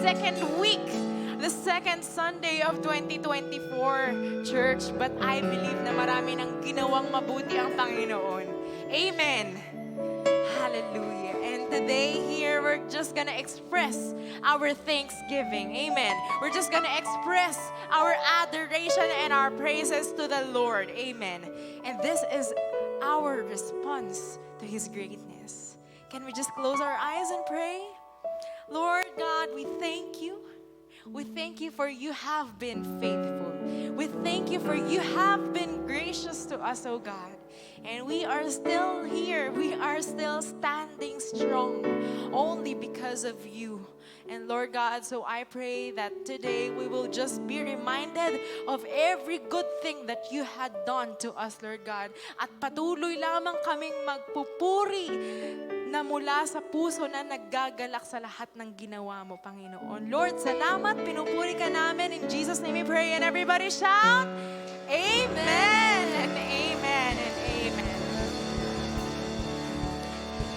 second week, the second Sunday of 2024, church. But I believe na marami nang ginawang mabuti ang Panginoon. Amen. Hallelujah. And today here, we're just gonna express our thanksgiving. Amen. We're just gonna express our adoration and our praises to the Lord. Amen. And this is our response to His greatness. Can we just close our eyes and pray? Lord God, we thank you. We thank you for you have been faithful. We thank you for you have been gracious to us, oh God. And we are still here. We are still standing strong only because of you. And Lord God, so I pray that today we will just be reminded of every good thing that you had done to us, Lord God. At patuloy lamang kaming magpupuri na mula sa puso na naggagalak sa lahat ng ginawa mo, Panginoon. Lord, salamat. Pinupuri ka namin. In Jesus' name we pray. And everybody shout, Amen and Amen and Amen.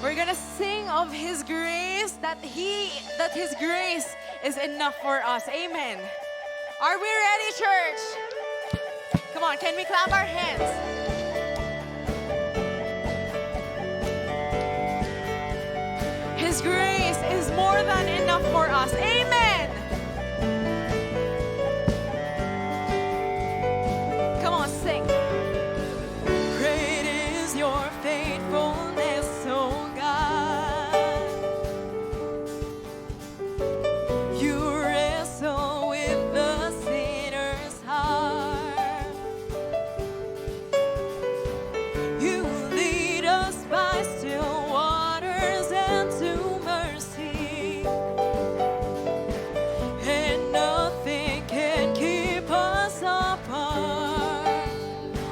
We're gonna sing of His grace, that His grace is enough for us. Amen. Are we ready, church? Come on, can we clap our hands? His grace is more than enough for us. Amen. Come on, sing. Great is your faithfulness, oh God. You wrestle with the sinner's heart. You lead us by still waters and to mercy. And nothing can keep us apart.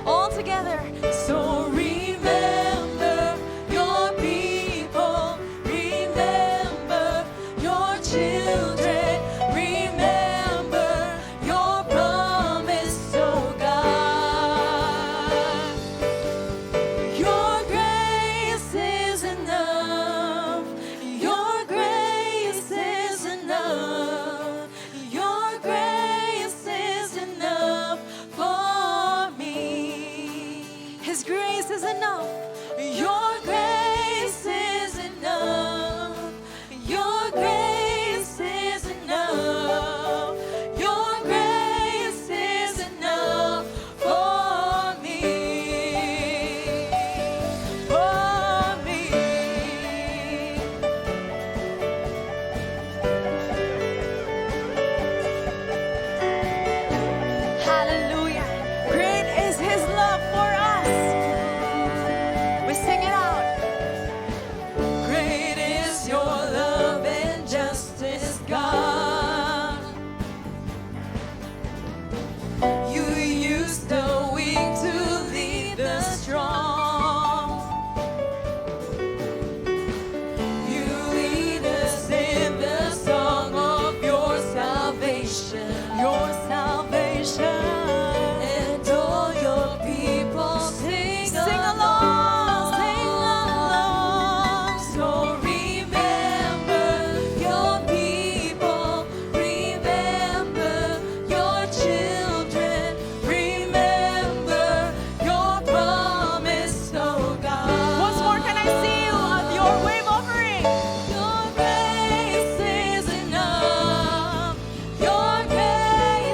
All together. So remember your people, remember your children, remember your promise, oh God. Your grace is enough. Your grace is enough. Your grace is enough for me. His grace is enough. Your grace is enough. Your grace is enough. Your grace is enough for me. For me. Hallelujah. Great is His love for us. We sing it out. Great is your love and justice, God. You use the weak to lead the strong. You lead us in the song of your salvation. Your salvation. And all your people sing along. Sing along. So remember your people. Remember your children. Remember your promise, oh God. Once more, can I see you on your wave offering? Your grace is enough. Your grace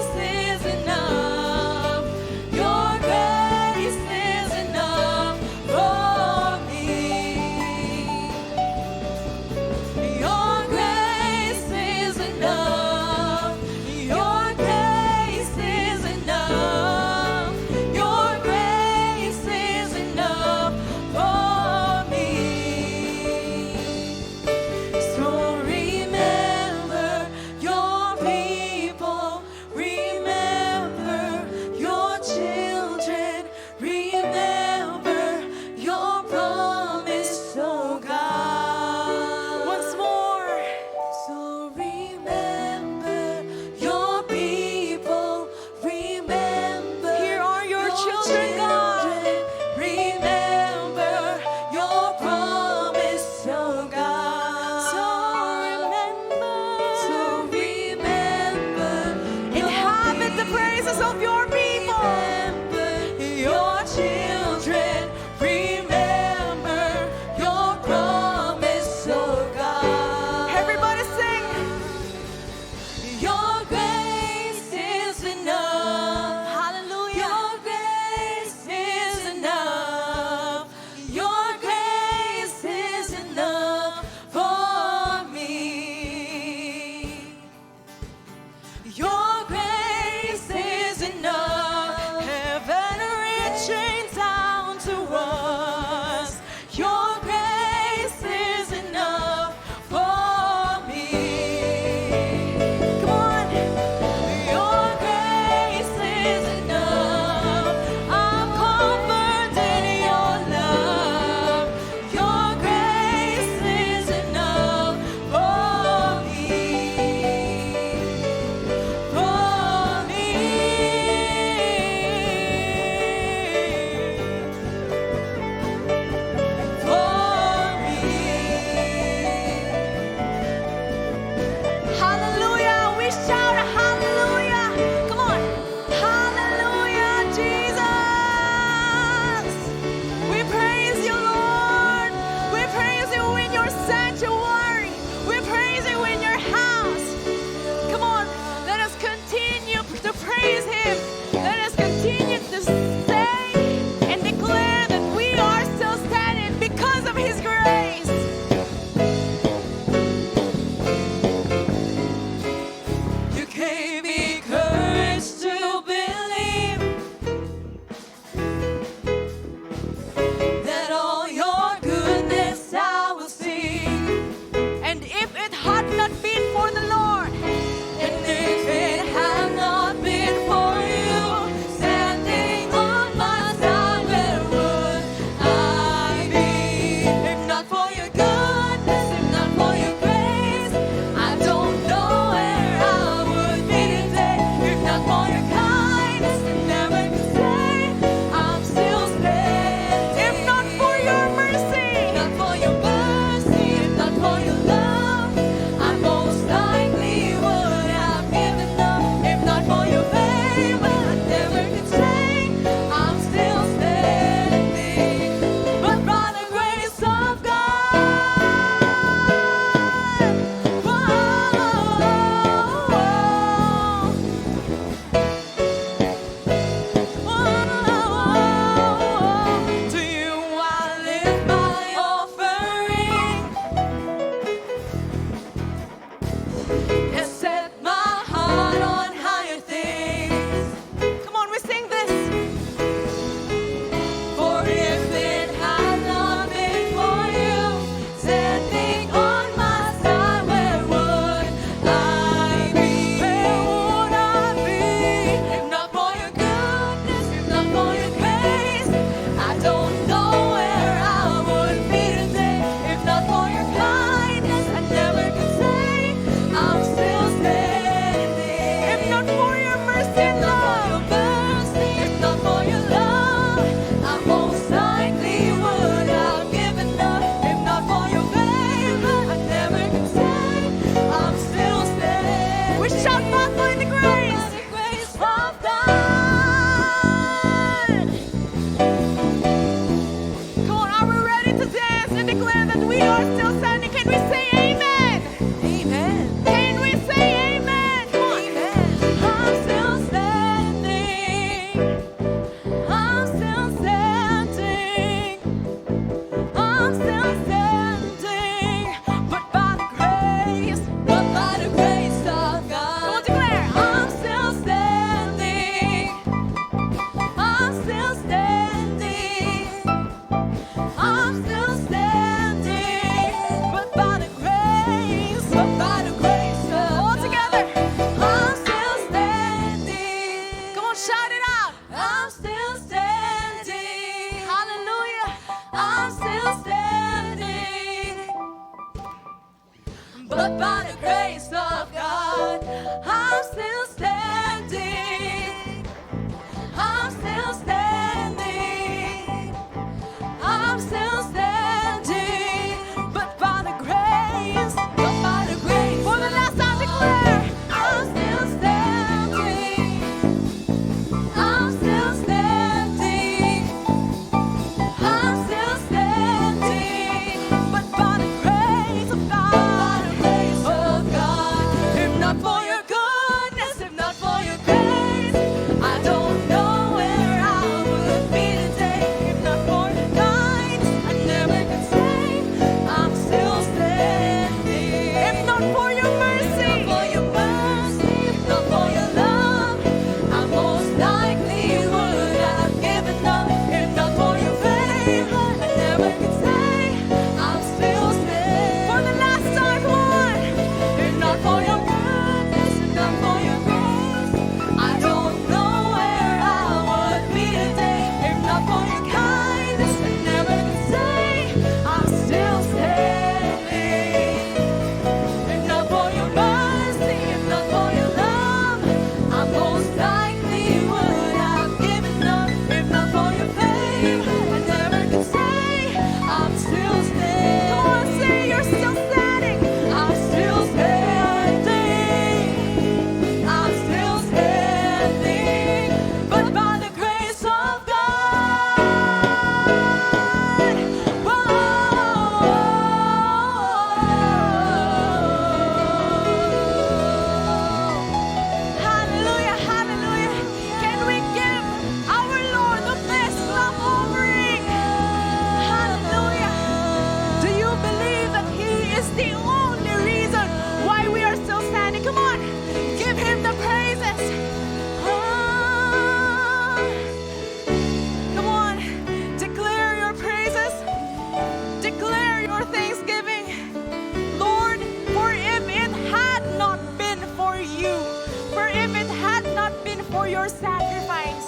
your sacrifice.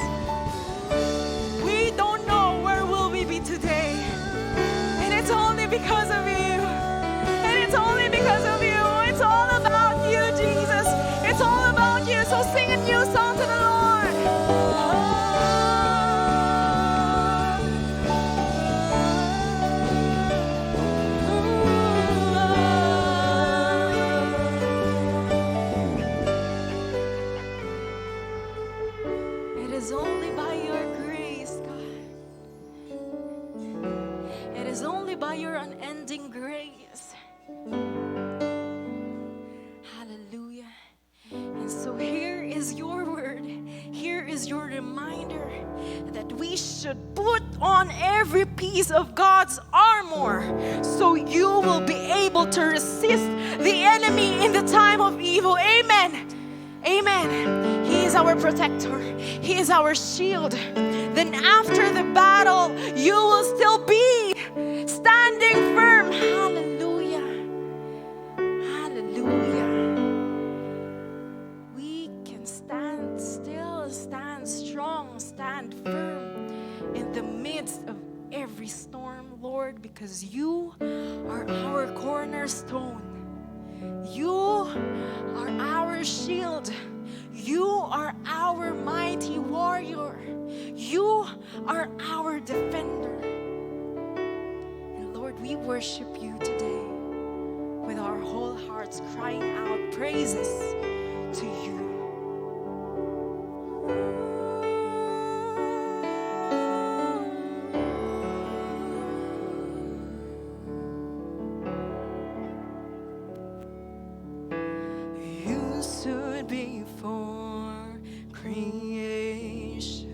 We don't know where will we be today. And it's only because of you. And it's only because of you. It's all about you, Jesus. It's all about you. So sing a new song to the Lord. It is only by your grace, God. It is only by your unending grace. Hallelujah. And so here is your word. Here is your reminder that we should put on every piece of God's armor so you will be able to resist the enemy in the time of evil. Amen. Amen. He is our protector. He is our shield. Then after the battle, you will still be standing firm. Hallelujah. Hallelujah. We can stand still, stand strong, stand firm in the midst of every storm, Lord, because you are our cornerstone. You are our shield. You are our mighty warrior. You are our defender. And Lord, we worship you today with our whole hearts, crying out praises to you. You stood before creation,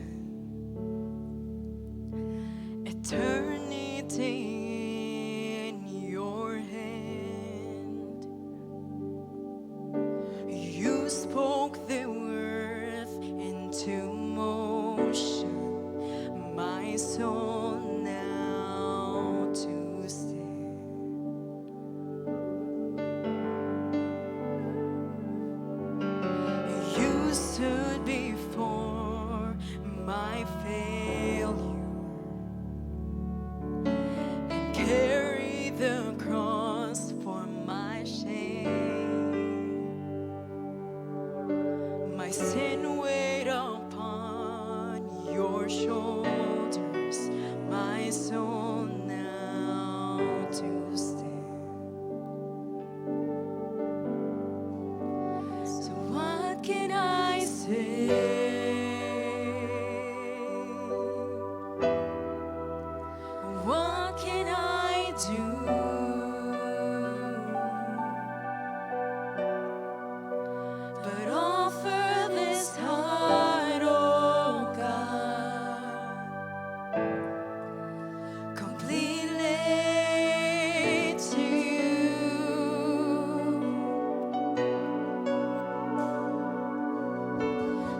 eternity in your hand. You spoke the earth into motion, my soul now to stand. You stood before my failure and carried the cross for my shame. My sin weighed upon your shoulders, my soul now to stand. So what can I say? What can I do? But offer this heart, oh God, completely to you.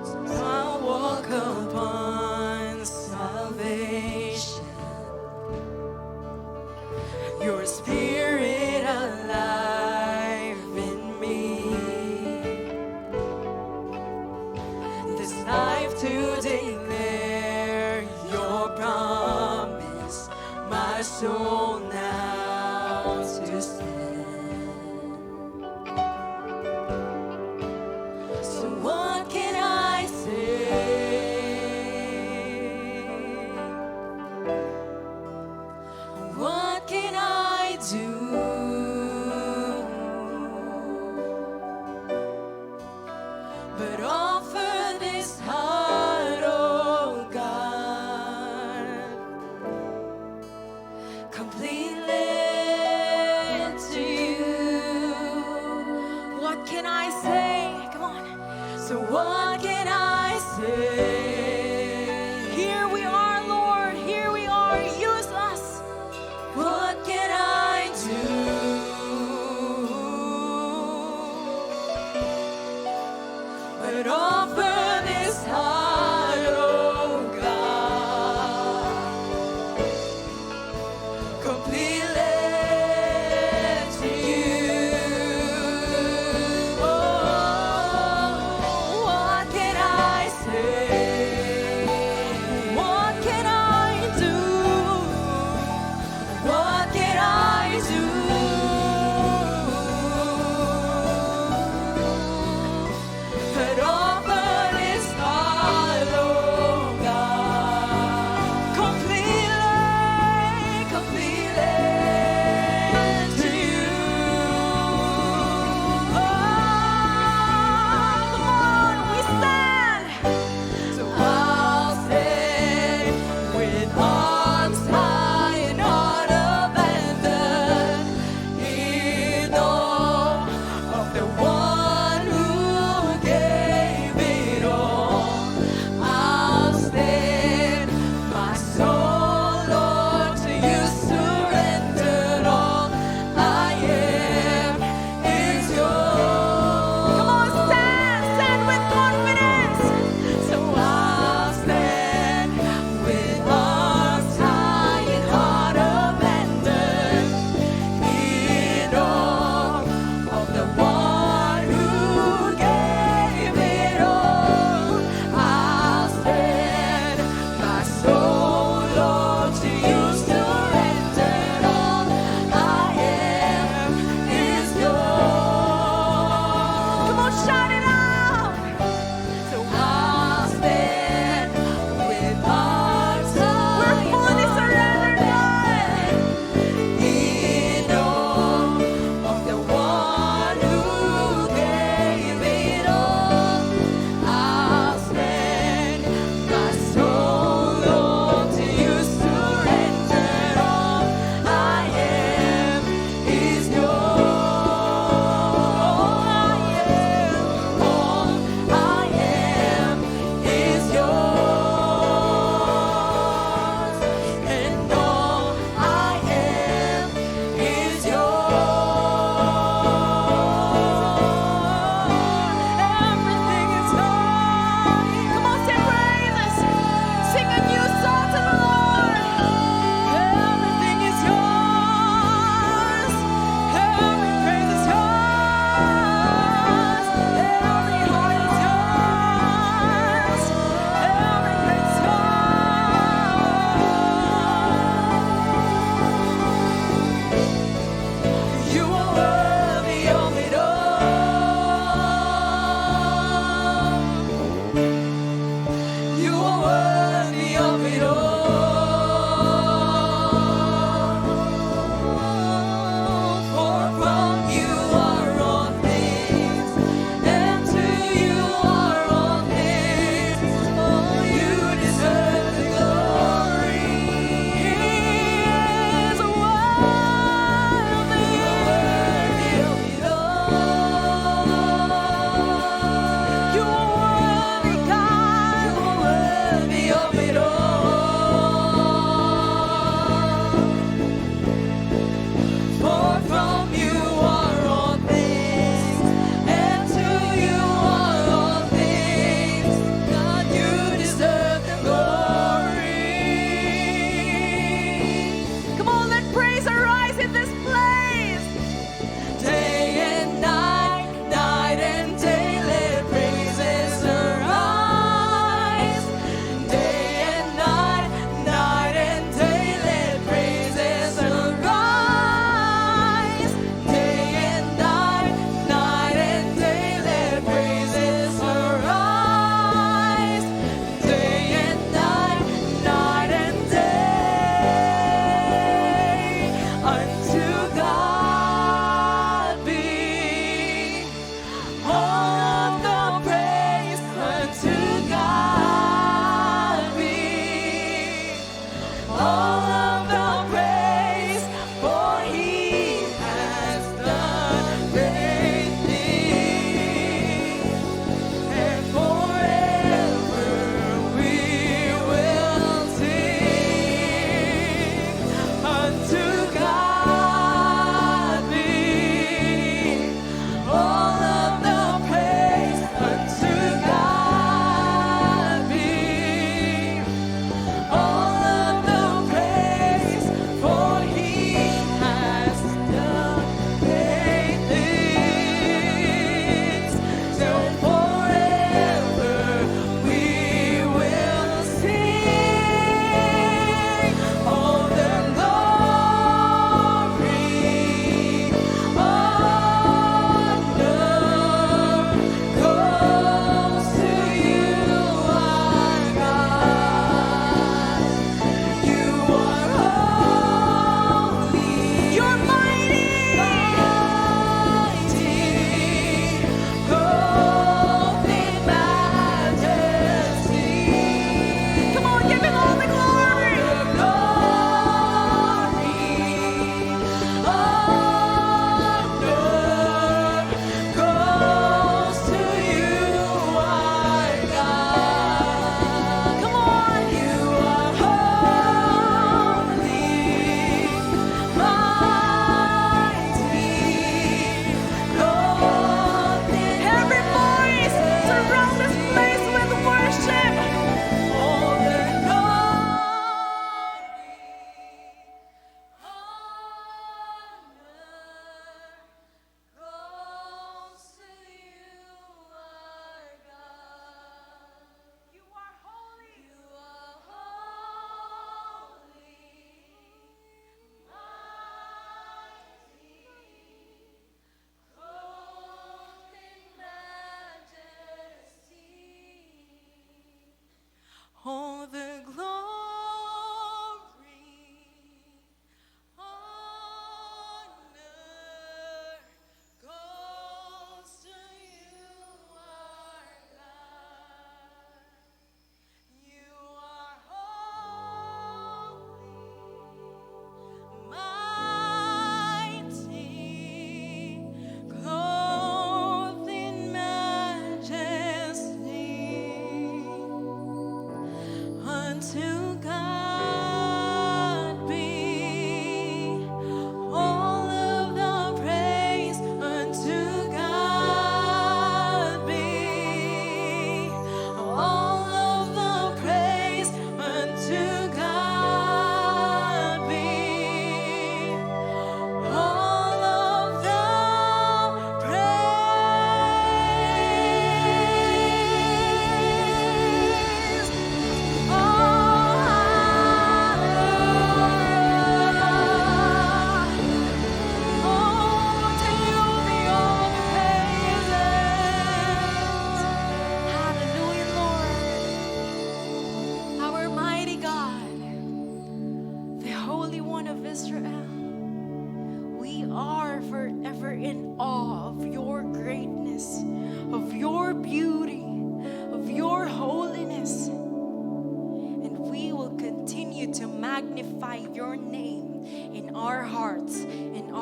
So I'll walk upon salvation, your spirit alive in me. This life to declare your promise, my soul now to stand. So what can I say? What can I do? But offer this heart, oh God, completely to you. What can I say? Come on. So what can I say? Here we are, Lord. Here we are. Use us. What can I do? But offer this heart, oh God, completely to you. Oh, what can I say?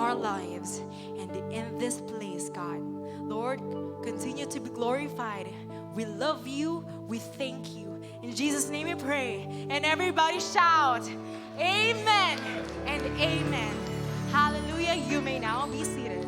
our lives and in this place, God. Lord, continue to be glorified. We love you. We thank you. In Jesus' name we pray. And everybody shout, Amen and Amen. Hallelujah. You may now be seated.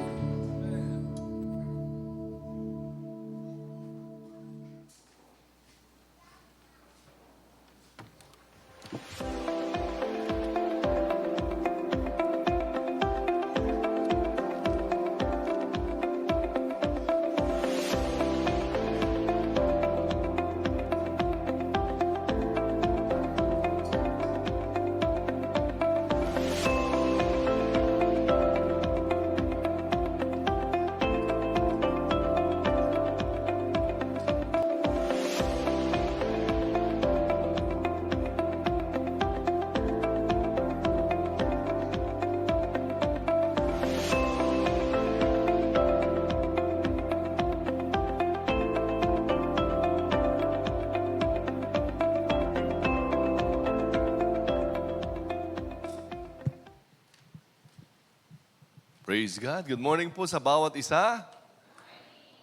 Praise God. Good morning po sa bawat isa.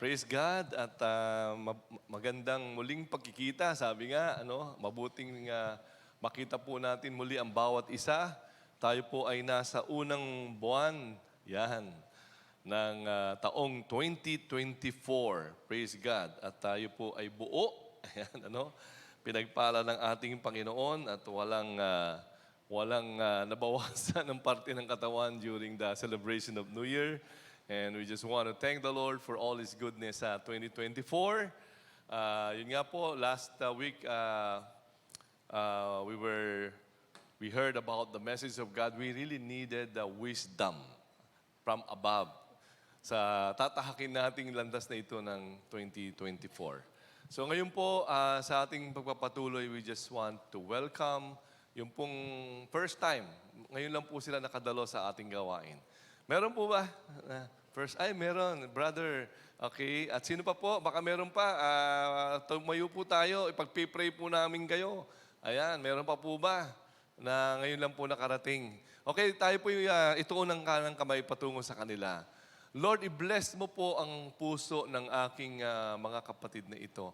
Praise God at magandang muling pagkikita. Sabi nga, mabuting makita po natin muli ang bawat isa. Tayo po ay nasa unang buwan, ng taong 2024. Praise God. At tayo po ay buo. Ayan, pinagpala ng ating Panginoon at walang nabawasan ng parte ng katawan during the celebration of New Year. And we just want to thank the Lord for all His goodness sa 2024. Yun nga po, last week we heard about the message of God. We really needed the wisdom from above sa tatahakin nating landas na ito ng 2024. So ngayon po, sa ating pagpapatuloy, we just want to welcome yung pong first time, ngayon lang po sila nakadalo sa ating gawain. Meron po ba? Meron. Brother. Okay. At sino pa po? Baka meron pa. Tumayo po tayo. Ipag-pray po namin kayo. Ayan, meron pa po ba? Na ngayon lang po nakarating. Okay, tayo po ituon ng kanang kamay patungo sa kanila. Lord, i-bless mo po ang puso ng aking mga kapatid na ito.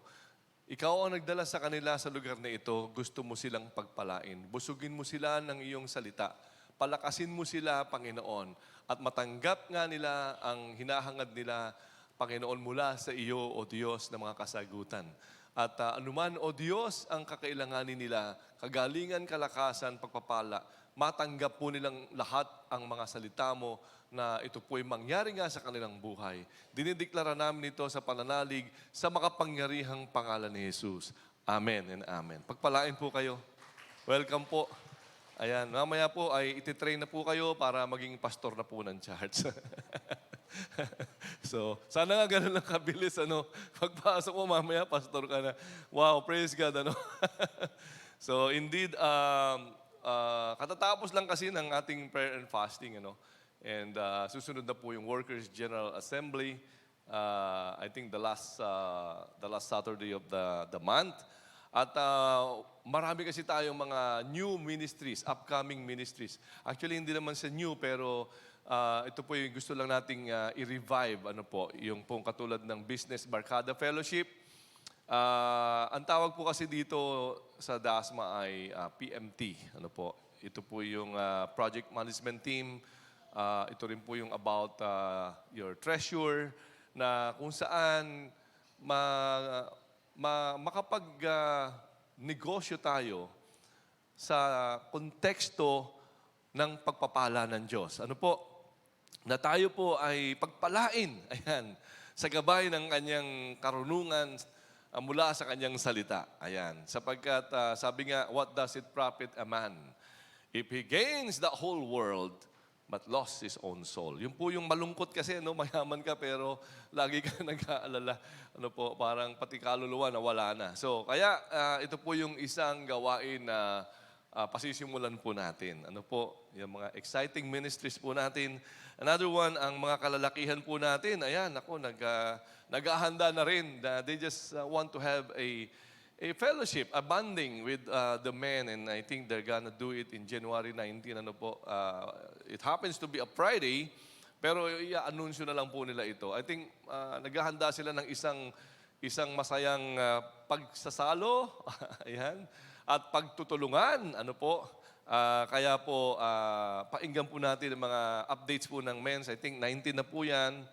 Ikaw ang nagdala sa kanila sa lugar na ito, gusto mo silang pagpalain. Busugin mo sila ng iyong salita. Palakasin mo sila, Panginoon. At matanggap nga nila ang hinahangad nila, Panginoon, mula sa iyo, O Diyos, ng mga kasagutan. At anuman, O Diyos, ang kakailanganin nila, kagalingan, kalakasan, pagpapala, matanggap po nilang lahat ang mga salita mo na ito po ay mangyari nga sa kanilang buhay. Dinideklara namin ito sa pananalig sa makapangyarihang pangalan ni Jesus. Amen and amen. Pagpalain po kayo. Welcome po. Ayan, mamaya po ay ititrain na po kayo para maging pastor na po ng church. So, sana nga ganun lang kabilis, pagpasok mo mamaya, pastor ka na. Wow, praise God, So, indeed, katatapos lang kasi ng ating prayer and fasting, And susunod na po yung Workers' General Assembly. I think the last Saturday of the month. At marami kasi tayong mga new ministries, upcoming ministries. Actually, hindi naman sa new, pero ito po yung gusto lang nating i-revive. Yung pong katulad ng Business Barkada Fellowship. Ang tawag po kasi dito sa DASMA ay PMT. Ito po yung project management team. Ito rin po yung about your treasure na kung saan makapag-negosyo tayo sa konteksto ng pagpapala ng Diyos. Na tayo po ay pagpalain, sa gabay ng kanyang karunungan mula sa kanyang salita. Sapagkat sabi nga, what does it profit a man if he gains the whole world but lost his own soul? Yun po yung malungkot kasi, mayaman ka pero lagi ka nag-aalala. Parang pati kaluluwa na wala na. So, kaya ito po yung isang gawain na pasisimulan po natin. Yung mga exciting ministries po natin. Another one, ang mga kalalakihan po natin, naghahanda na rin. They just want to have a fellowship, a bonding with the men, and I think they're gonna do it in January 19. It happens to be a Friday, Pero i-anunsyo na lang po nila ito. I think naghahanda sila ng isang masayang pagsasalo, ayan, at pagtutulungan, ano po. Kaya po, painggan po natin ang mga updates po ng men's. I think 19 na po yan.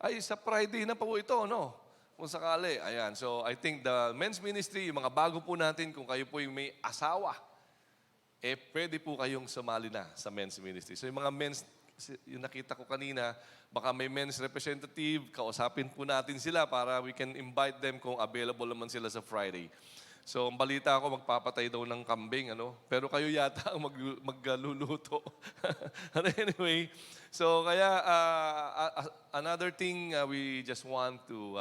Ay, sa Friday na po ito, no? Kung sakali. Ayan. So, I think the men's ministry, yung mga bago po natin, kung kayo po yung may asawa, pwede po kayong sumali na sa men's ministry. So, yung mga men's, yung nakita ko kanina, baka may men's representative, kausapin po natin sila para we can invite them kung available naman sila sa Friday. So, ang balita ko, magpapatay daw ng kambing, ano? Pero kayo yata ang magluluto. Anyway, so kaya another thing we just want to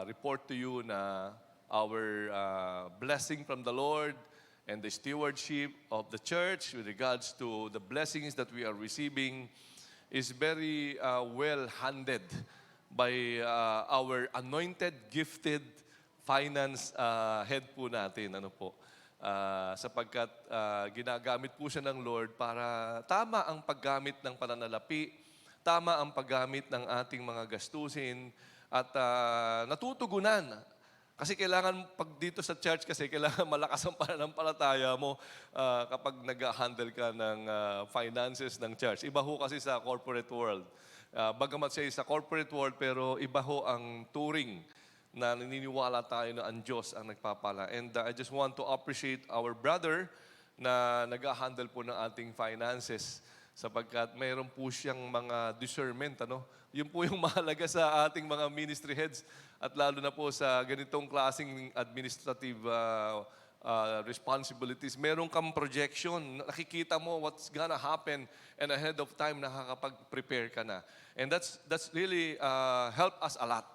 report to you na our blessing from the Lord and the stewardship of the church with regards to the blessings that we are receiving is very well handled by our anointed, gifted finance head po natin. Ano po? Sapagkat ginagamit po siya ng Lord para tama ang paggamit ng pananalapi, tama ang paggamit ng ating mga gastusin, at natutugunan. Kasi kailangan, pag dito sa church kasi, kailangan malakas ang pananampalataya mo kapag nag-handle ka ng finances ng church. Iba ho kasi sa corporate world. Bagamat siya sa corporate world, pero iba ho ang touring na naniniwala tayo na ang Diyos ang nagpapala. And I just want to appreciate our brother na nag-handle po ng ating finances sapagkat mayroon po siyang mga discernment. Ano? Yun po yung mahalaga sa ating mga ministry heads at lalo na po sa ganitong klaseng administrative responsibilities. Meron kang projection, nakikita mo what's gonna happen and ahead of time nakakapag-prepare ka na. And that's really help us a lot.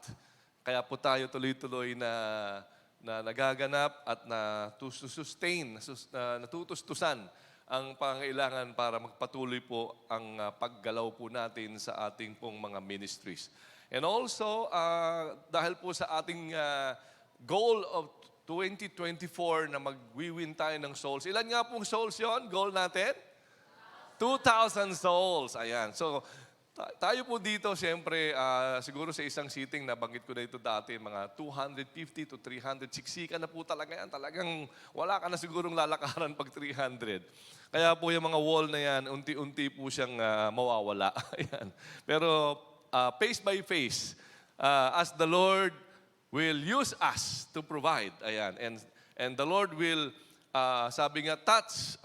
Kaya po tayo tuloy-tuloy na nagaganap at natutustusan ang pangailangan para magpatuloy po ang paggalaw po natin sa ating pong mga ministries. And also, dahil po sa ating goal of 2024 na mag-win tayo ng souls. Ilan nga pong souls yon? Goal natin? 2,000 souls. Ayan. So, tayo po dito, siyempre, siguro sa isang sitting, nabanggit ko na ito dati, mga 250 to 300. Siksikan na po talaga yan. Talagang wala ka na sigurong lalakaran pag 300. Kaya po yung mga wall na yan, unti-unti po siyang mawawala. Ayan. Pero face by face, as the Lord will use us to provide. Ayan. And the Lord will, sabi nga, touch,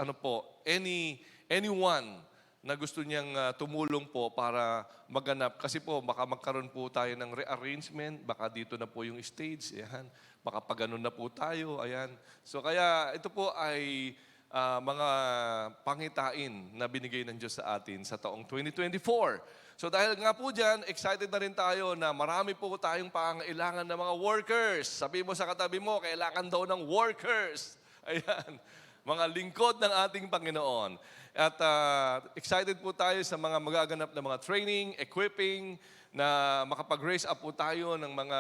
anyone na gusto niyang tumulong po para maganap. Kasi po, baka magkaroon po tayo ng rearrangement, baka dito na po yung stage, ayan. Baka pag ganun na po tayo, ayan. So kaya ito po ay mga pangitain na binigay ng Diyos sa atin sa taong 2024. So dahil nga po dyan, excited na rin tayo na marami po tayong pangailangan ng mga workers. Sabi mo sa katabi mo, kailangan daw ng workers. Ayan, mga lingkod ng ating Panginoon. At excited po tayo sa mga magaganap na mga training, equipping, na makapag-raise up po tayo ng mga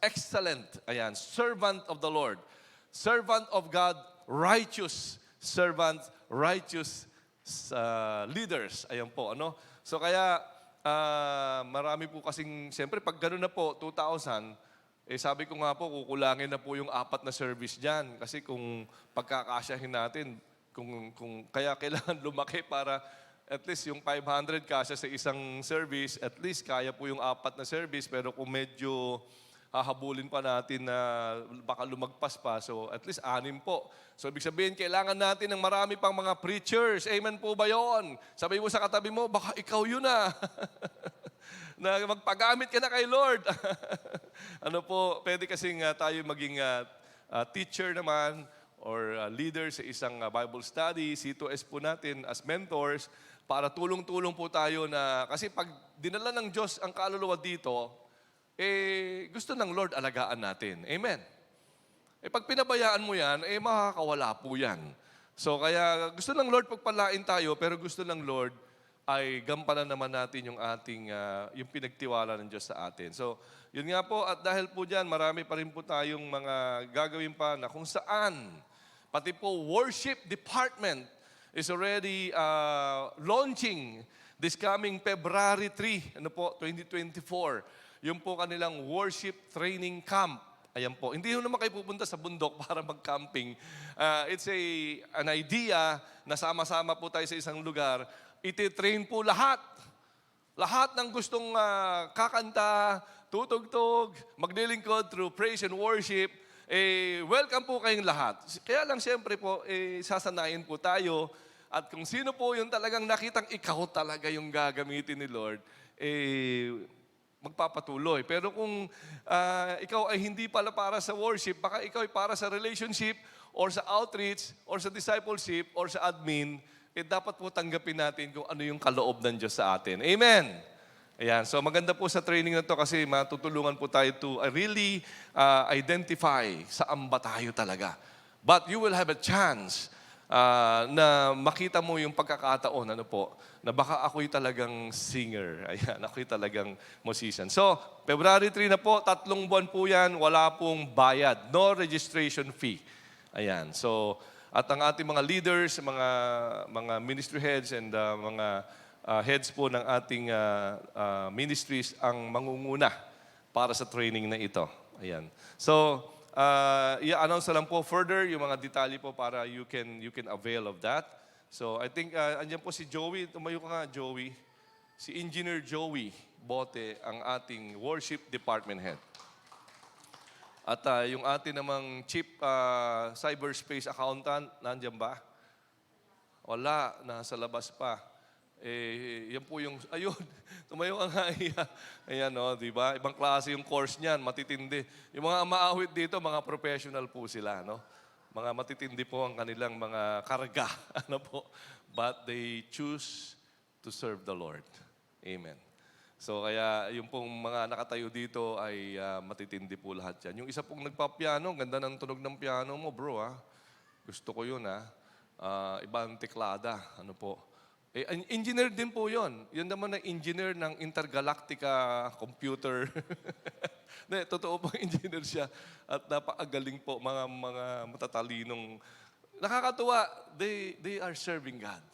excellent, ayan, servant of the Lord, servant of God, righteous servant, righteous leaders. Ayan po, ano? So kaya, marami po kasing, siyempre pag gano'n na po, 2,000, sabi ko nga po, kukulangin na po yung 4 na service dyan. Kasi kung pagkakasyahin natin, kaya kailangan lumaki para at least yung 500 kasya sa isang service, at least kaya po yung 4 na service, pero kung medyo hahabulin pa natin na baka lumagpas pa, so at least 6 po. So ibig sabihin, kailangan natin ng marami pang mga preachers. Amen po ba yun? Sabi mo sa katabi mo, baka ikaw yun na. Na magpagamit ka na kay Lord. Ano po, pwede kasing tayo maging teacher naman, or leader sa isang Bible study, C2S po natin as mentors, para tulong-tulong po tayo na, kasi pag dinala ng Diyos ang kaluluwa dito, gusto ng Lord alagaan natin. Amen. Pag pinabayaan mo yan, makakawala po yan. So kaya gusto ng Lord pagpalain tayo, pero gusto ng Lord ay gampanan naman natin yung ating, yung pinagtiwala ng Diyos sa atin. So, yun nga po, at dahil po dyan, marami pa rin po tayong mga gagawin pa na kung saan, pati po worship department is already launching This coming February 3, 2024, yung po kanilang worship training camp. Ayan po. Hindi naman kayo pupunta sa bundok para mag-camping. It's an idea na sama-sama po tayo sa isang lugar. Iti-train po lahat. Lahat ng gustong kakanta, tutugtog, maglilingkod through praise and worship, welcome po kayong lahat. Kaya lang siyempre po, sasanayin po tayo. At kung sino po yung talagang nakitang ikaw talaga yung gagamitin ni Lord, magpapatuloy. Pero kung ikaw ay hindi pala para sa worship, baka ikaw ay para sa relationship, or sa outreach, or sa discipleship, or sa admin, dapat po tanggapin natin kung ano yung kaloob ng Diyos sa atin. Amen! Ayan, so maganda po sa training na to kasi matutulungan po tayo to really identify saan ba tayo talaga. But you will have a chance na makita mo yung pagkakataon, na baka ako'y talagang singer. Ayan, ako'y talagang musician. So, February 3 na po, 3 buwan po yan, wala pong bayad, no registration fee. Ayan, so, at ang ating mga leaders, mga ministry heads and mga heads po ng ating ministries ang mangunguna para sa training na ito. Ayan. So, i-announce na lang po further yung mga detalye po para you can avail of that. So, I think, andyan po si Joey. Tumayo ka nga, Joey. Si Engineer Joey Bote, ang ating worship department head. At yung ating namang chief cyberspace accountant, nandiyan ba? Wala, nasa labas pa. Yan po yung, ayun, tumayo ka nga. Ayan, di ba? Ibang klase yung course niyan, matitindi. Yung mga maawit dito, mga professional po sila, no? Mga matitindi po ang kanilang mga karga, But they choose to serve the Lord. Amen. So, kaya yung pong mga nakatayo dito ay matitindi po lahat yan. Yung isa pong nagpa-piano, ganda ng tunog ng piano mo, bro, Gusto ko yun, ibang teklada, engineer din po yun. Yun naman na engineer ng Intergalactica Computer. Totoo po engineer siya. At napakagaling po, mga matatalinong. Nakakatuwa, they are serving God.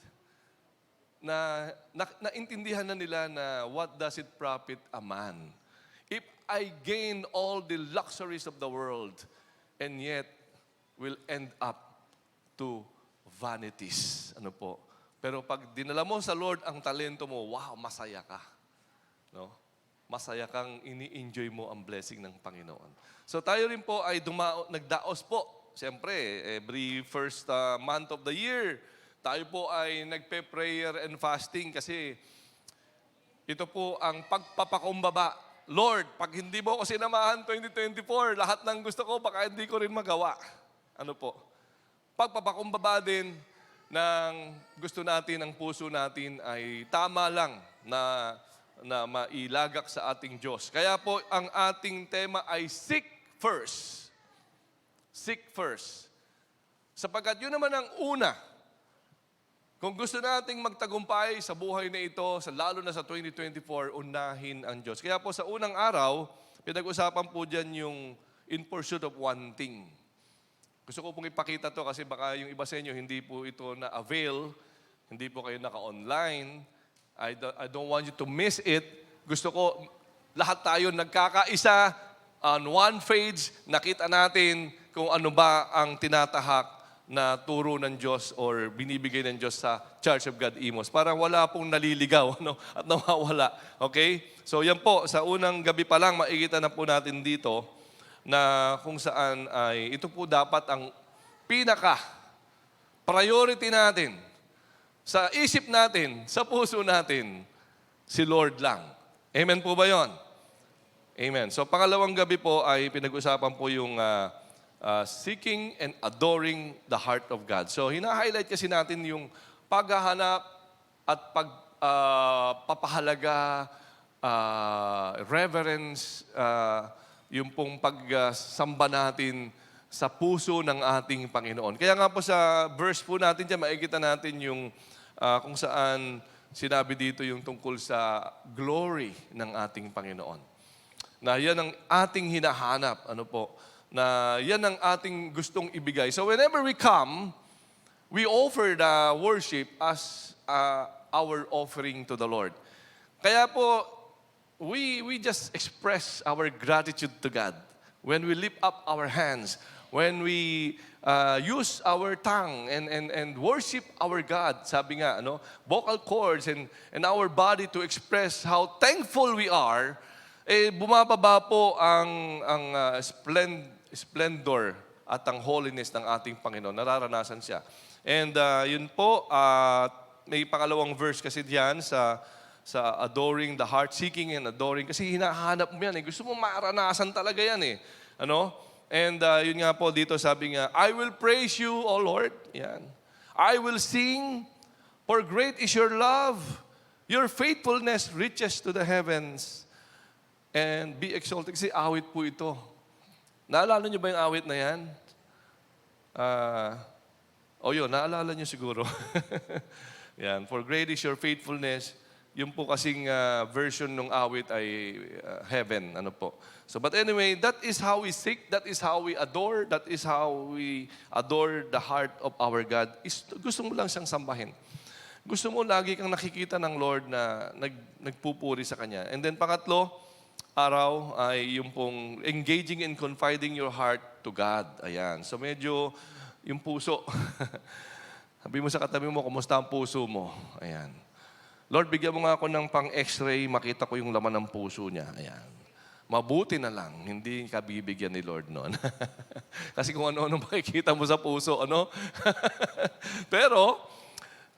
Naintindihan na nila na what does it profit a man? If I gain all the luxuries of the world and yet will end up to vanities. Pero pag dinala mo sa Lord ang talento mo, wow, masaya ka. No? Masaya kang ini-enjoy mo ang blessing ng Panginoon. So tayo rin po ay nagdaos po. Siyempre, every first month of the year, tayo po ay nagpe-prayer and fasting kasi ito po ang pagpapakumbaba. Lord, pag hindi mo ako sinamahan 2024, lahat ng gusto ko, baka hindi ko rin magawa. Pagpapakumbaba din ng gusto natin, ang puso natin ay tama lang na mailagak sa ating Diyos. Kaya po, ang ating tema ay seek first. Seek first. Sapagkat yun naman ang una. Kung gusto nating magtagumpay sa buhay na ito, lalo na sa 2024, unahin ang Diyos. Kaya po sa unang araw, pinag-usapan po dyan yung in pursuit of one thing. Gusto ko pong ipakita to kasi baka yung iba sa inyo hindi po ito na-avail, hindi po kayo naka-online. I don't want you to miss it. Gusto ko lahat tayo nagkakaisa on one page, nakita natin kung ano ba ang tinatahak na turo ng Diyos or binibigay ng Diyos sa Church of God Imos. Para wala pong naliligaw at nawawala. Okay? So yan po, sa unang gabi pa lang, makikita na po natin dito na kung saan ay ito po dapat ang priority natin sa isip natin, sa puso natin, si Lord lang. Amen po ba yon? Amen. So pangalawang gabi po ay pinag-usapan po yung seeking and adoring the heart of God. So hina-highlight kasi natin yung paghahanap at pagpapahalaga, reverence, yung pong pagsamba natin sa puso ng ating Panginoon. Kaya nga po sa verse po natin dyan, makikita natin yung kung saan sinabi dito yung tungkol sa glory ng ating Panginoon. Na yan ang ating hinahanap. Na yan ang ating gustong ibigay. So whenever we come, we offer the worship as our offering to the Lord. Kaya po, we just express our gratitude to God when we lift up our hands, when we use our tongue and worship our God. Sabi nga, vocal cords and our body to express how thankful we are, bumababa po ang splendor at ang holiness ng ating Panginoon. Nararanasan siya. And yun po, may pangalawang verse kasi diyan sa adoring, the heart seeking and adoring. Kasi hinahanap mo yan. Gusto mo maranasan talaga yan eh. And yun nga po dito sabi nga, I will praise you, O Lord. Yan. I will sing, for great is your love. Your faithfulness reaches to the heavens. And be exalted. Kasi awit po ito. Naalala niyo ba yung awit na yan? Yun, naalala niyo siguro. Yan. For great is your faithfulness. Yung po kasing version ng awit ay heaven. So, but anyway, that is how we seek, that is how we adore, that is how we adore the heart of our God. Gusto mo lang siyang sambahin. Gusto mo lagi kang nakikita ng Lord na nagpupuri sa Kanya. And then pangatlo, araw ay yung pong engaging and confiding your heart to God. Ayan. So medyo yung puso. Sabi mo sa katabi mo, kumusta ang puso mo? Ayan. Lord, bigyan mo nga ako ng pang-x-ray, makita ko yung laman ng puso niya. Ayan. Mabuti na lang, hindi ka bibigyan ni Lord noon. Kasi kung ano-ano makikita mo sa puso, Pero,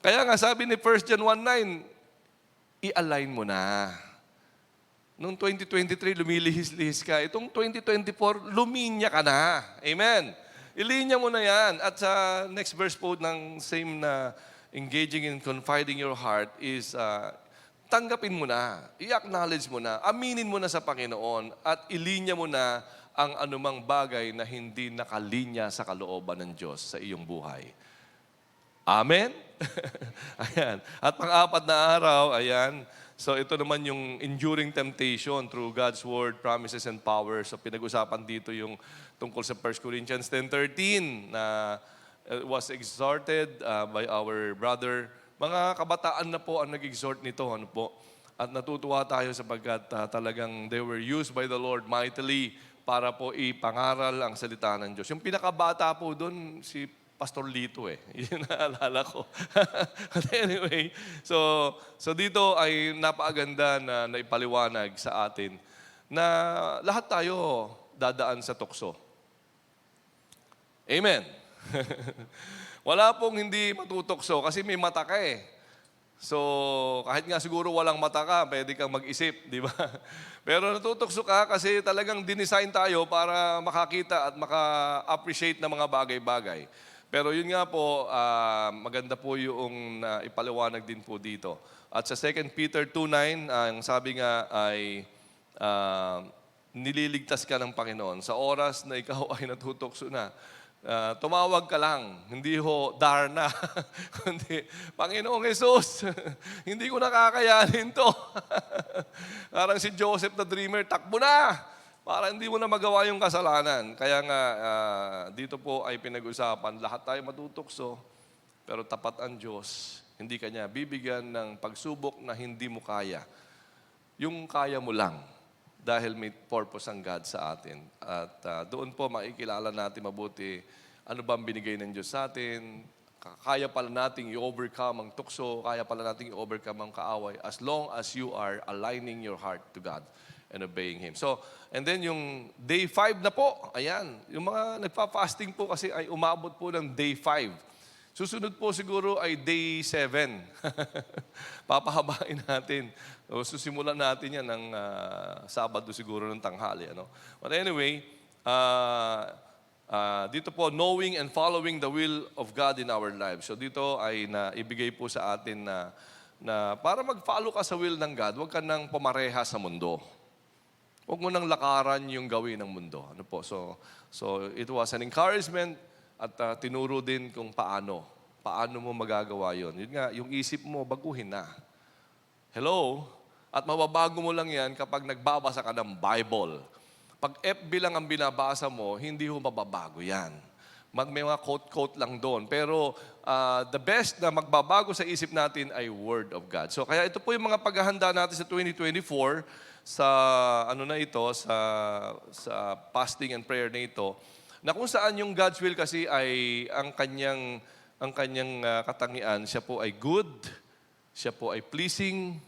kaya nga sabi ni 1 John 1:9, i-align mo na. Noong 2023, lumilihis-lihis ka. Itong 2024, luminya ka na. Amen. Ilinya mo na yan. At sa next verse po ng same na engaging in confiding your heart is tanggapin mo na, i-acknowledge mo na, aminin mo na sa Panginoon at ilinya mo na ang anumang bagay na hindi nakalinya sa kalooban ng Diyos sa iyong buhay. Amen? Ayan. At pang-apat na araw, ayan, so ito naman yung enduring temptation through God's Word, promises, and power. So pinag-usapan dito yung tungkol sa 1 Corinthians 10:13 na was exhorted by our brother. Mga kabataan na po ang nag-exhort nito. At natutuwa tayo sapagkat talagang they were used by the Lord mightily para po ipangaral ang salita ng Diyos. Yung pinakabata po doon, si Pastor Lito Yun naalala ko. But anyway, so dito ay napakaganda na naipaliwanag sa atin na lahat tayo dadaan sa tukso. Amen. Wala pong hindi matutokso kasi may mata ka So, kahit nga siguro walang mata ka, pwede kang mag-isip, di ba? Pero natutokso ka kasi talagang dinesign tayo para makakita at maka-appreciate ng mga bagay-bagay. Pero yun nga po, maganda po yung ipaliwanag din po dito. At sa 2 Peter 2:9, ang sabi nga ay nililigtas ka ng Panginoon. Sa oras na ikaw ay natutokso na, tumawag ka lang, hindi ho Darna, kundi Panginoong Jesus, hindi ko nakakayanin to. Parang si Joseph the Dreamer, takbo na, para hindi mo na magawa yung kasalanan. Kaya nga, dito po ay pinag-usapan, lahat tayo matutokso, pero tapat ang Diyos. Hindi Kanya bibigyan ng pagsubok na hindi mo kaya. Yung kaya mo lang, dahil may purpose ang God sa atin. At doon po makikilala natin mabuti ano ba ang binigay ng Diyos sa atin. Kaya pala nating i-overcome ang tukso, kaya pala nating i-overcome ang kaaway as long as you are aligning your heart to God and obeying Him. So, and then yung day 5 na po, ayan, yung mga nagpa-fasting po kasi ay umabot po ng day 5. Susunod po siguro ay day 7. Papahabain natin. So, susimulan natin yan ng Sabado siguro ng tanghali. But anyway, dito po, knowing and following the will of God in our lives. So dito ay naibigay po sa atin na para mag-follow ka sa will ng God, huwag ka nang pumareha sa mundo. Huwag mo nang lakaran yung gawin ng mundo. So it was an encouragement at tinuro din kung paano mo magagawa yon. Yun nga, yung isip mo, baguhin na. Hello? At mababago mo lang yan kapag nagbabasa ka ng Bible. Pag FB lang ang binabasa mo, hindi ho mababago yan. May mga quote-quote lang doon. Pero the best na magbabago sa isip natin ay Word of God. So kaya ito po yung mga paghahanda natin sa 2024 sa ano na ito, sa fasting and prayer na ito, na kung saan yung God's will kasi ay ang kanyang katangian, siya po ay good, siya po ay pleasing,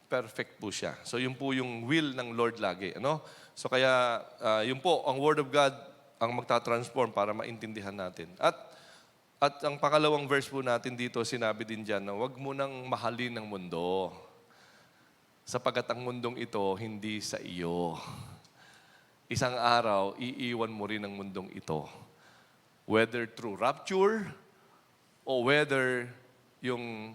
perfect po siya. So yun po yung will ng Lord lagi. Ano? So kaya yun po, ang Word of God ang magta-transform para maintindihan natin. At ang pangalawang verse po natin dito, sinabi din dyan na huwag mo nang mahalin ng mundo. Sapagat ang mundong ito hindi sa iyo. Isang araw, iiwan mo rin ang mundong ito. Whether through rapture, o whether yung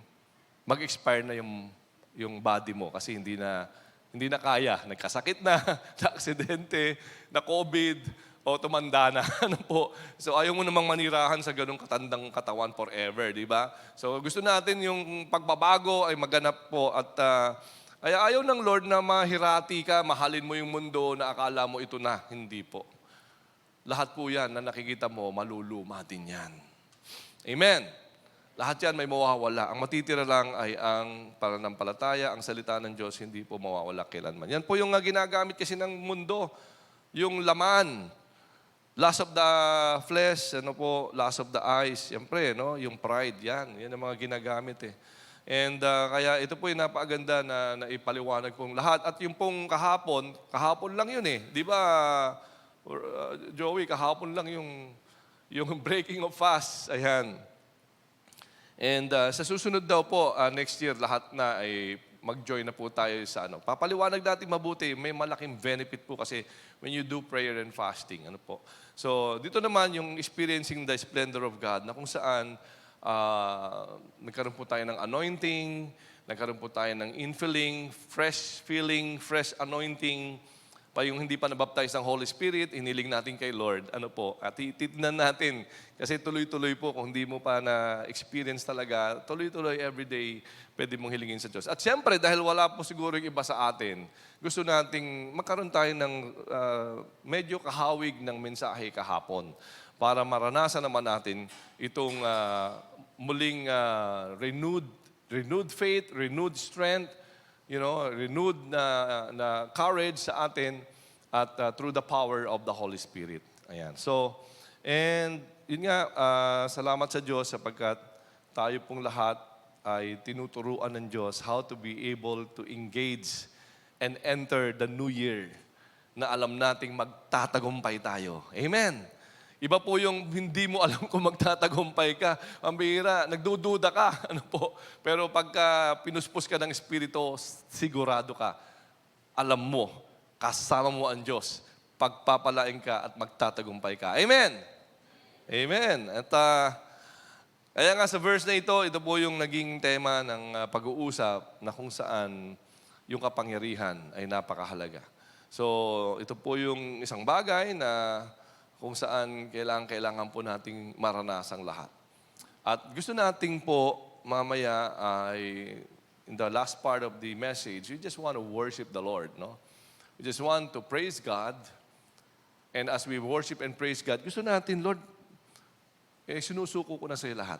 mag-expire na yung body mo kasi hindi na kaya, nagkasakit na, na-aksidente, na COVID, o tumanda na. Ano po? So ayaw mo namang manirahan sa ganung katandang katawan forever, di ba? So gusto natin yung pagbabago ay maganap po at kaya ayaw ng Lord na mahirati ka, mahalin mo yung mundo na akala mo ito na. Hindi po. Lahat po yan na nakikita mo, maluluma din yan. Amen. Lahat yan may mawawala. Ang matitira lang ay ang pananampalataya, ang salita ng Diyos, hindi po mawawala kailanman. Yan po yung ginagamit kasi ng mundo. Yung laman, lust of the flesh, lust of the eyes. Siyempre, yung pride, yan. Yan ang mga ginagamit eh. And kaya ito po yung napakaganda na ipaliwanag pong lahat. At yung pong kahapon lang yun eh. Di ba, Joey, kahapon lang yung breaking of fast. Ayan. And sa susunod daw po, next year, lahat na ay mag-join na po tayo sa Papaliwanag natin mabuti, may malaking benefit po kasi when you do prayer and fasting. So, dito naman yung experiencing the splendor of God na kung saan nagkaroon po tayo ng anointing, nagkaroon po tayo ng infilling, fresh feeling, fresh anointing, pa yung hindi pa nabaptize ng Holy Spirit, iniling natin kay Lord. At titignan natin. Kasi tuloy-tuloy po, kung hindi mo pa na-experience talaga, tuloy-tuloy everyday, pwede mong hilingin sa Diyos. At siyempre, dahil wala po siguro yung iba sa atin, gusto nating magkaroon tayo ng medyo kahawig ng mensahe kahapon para maranasan naman natin itong muling renewed faith, renewed strength, renewed na courage sa atin at through the power of the Holy Spirit. Ayan. So, and yun nga, salamat sa Diyos sapagkat tayo pong lahat ay tinuturuan ng Diyos how to be able to engage and enter the new year na alam nating magtatagumpay tayo. Amen. Iba po yung hindi mo alam kung magtatagumpay ka. Ang bihira, nagdududa ka. Pero pagka pinuspos ka ng Espiritu, sigurado ka. Alam mo, kasama mo ang Diyos. Pagpapalain ka at magtatagumpay ka. Amen! Amen! At kaya nga sa verse na ito po yung naging tema ng pag-uusap na kung saan yung kapangyarihan ay napakahalaga. So, ito po yung isang bagay na kung saan kailangan po nating maranasang lahat. At gusto nating po mamaya ay in the last part of the message, we just want to worship the Lord, no? We just want to praise God. And as we worship and praise God, gusto natin, Lord, sinusuko ko na sa'yo lahat.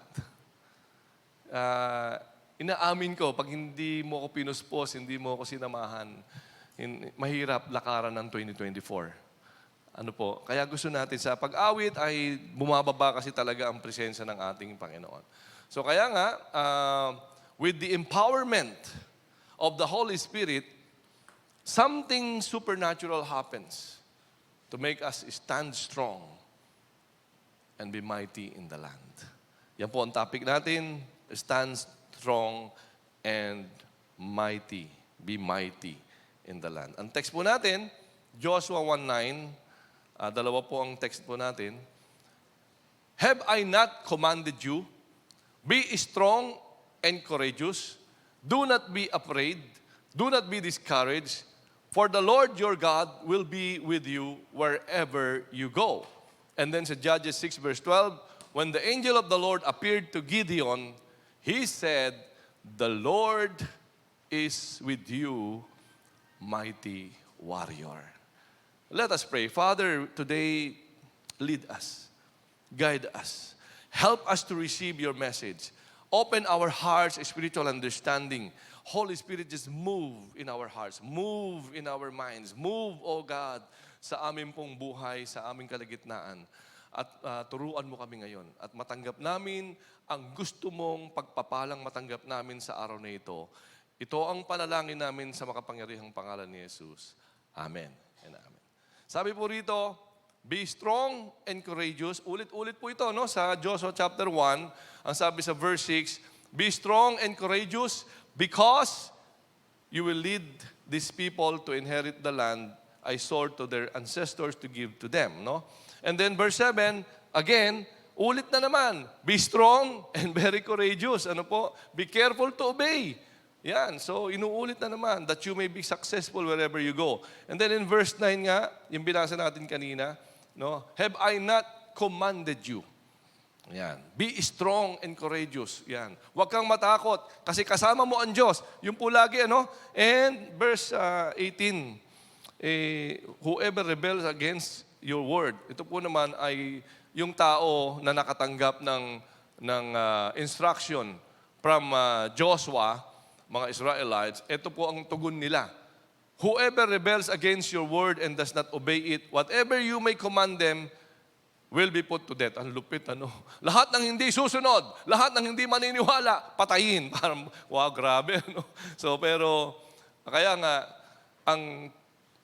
Inaamin ko, pag hindi mo ako pinuspos, hindi mo ako sinamahan, mahirap lakaran ng 2024. Kaya gusto natin sa pag-awit ay bumababa kasi talaga ang presensya ng ating Panginoon. So kaya nga, with the empowerment of the Holy Spirit, something supernatural happens to make us stand strong and be mighty in the land. Yan po ang topic natin, stand strong and mighty, be mighty in the land. Ang text po natin, Joshua 1:9, dalawa po ang text po natin. Have I not commanded you? Be strong and courageous. Do not be afraid. Do not be discouraged. For the Lord your God will be with you wherever you go. And then sa Judges 6 verse 12, when the angel of the Lord appeared to Gideon, he said, the Lord is with you, mighty warrior. Let us pray. Father, today, lead us. Guide us. Help us to receive your message. Open our hearts, spiritual understanding. Holy Spirit, just move in our hearts. Move in our minds. Move, O God, sa aming pong buhay, sa aming kalagitnaan. At turuan mo kami ngayon. At matanggap namin ang gusto mong pagpapalang matanggap namin sa araw na ito. Ito ang panalangin namin sa makapangyarihang pangalan ni Jesus. Amen and amen. Sabi po rito, be strong and courageous. Ulit-ulit po ito, no? Sa Joshua chapter 1, ang sabi sa verse 6, be strong and courageous because you will lead these people to inherit the land I swore to their ancestors to give to them, no? And then verse 7, again, ulit na naman, be strong and very courageous. Ano po? Be careful to obey. Yan, so inuulit na naman that you may be successful wherever you go. And then in verse 9 nga, yung binasa natin kanina, no? Have I not commanded you? Yan. Be strong and courageous. Yan. Huwag kang matakot kasi kasama mo ang Diyos. Yung po lagi, ano? And verse 18, whoever rebels against your word, ito po naman ay yung tao na nakatanggap ng instruction from Joshua, mga Israelites, ito po ang tugon nila. Whoever rebels against your word and does not obey it, whatever you may command them, will be put to death. Ang lupit, ano? Lahat ng hindi susunod, lahat ng hindi maniniwala, patayin. Parang, wow, grabe, ano? So, pero, kaya nga, ang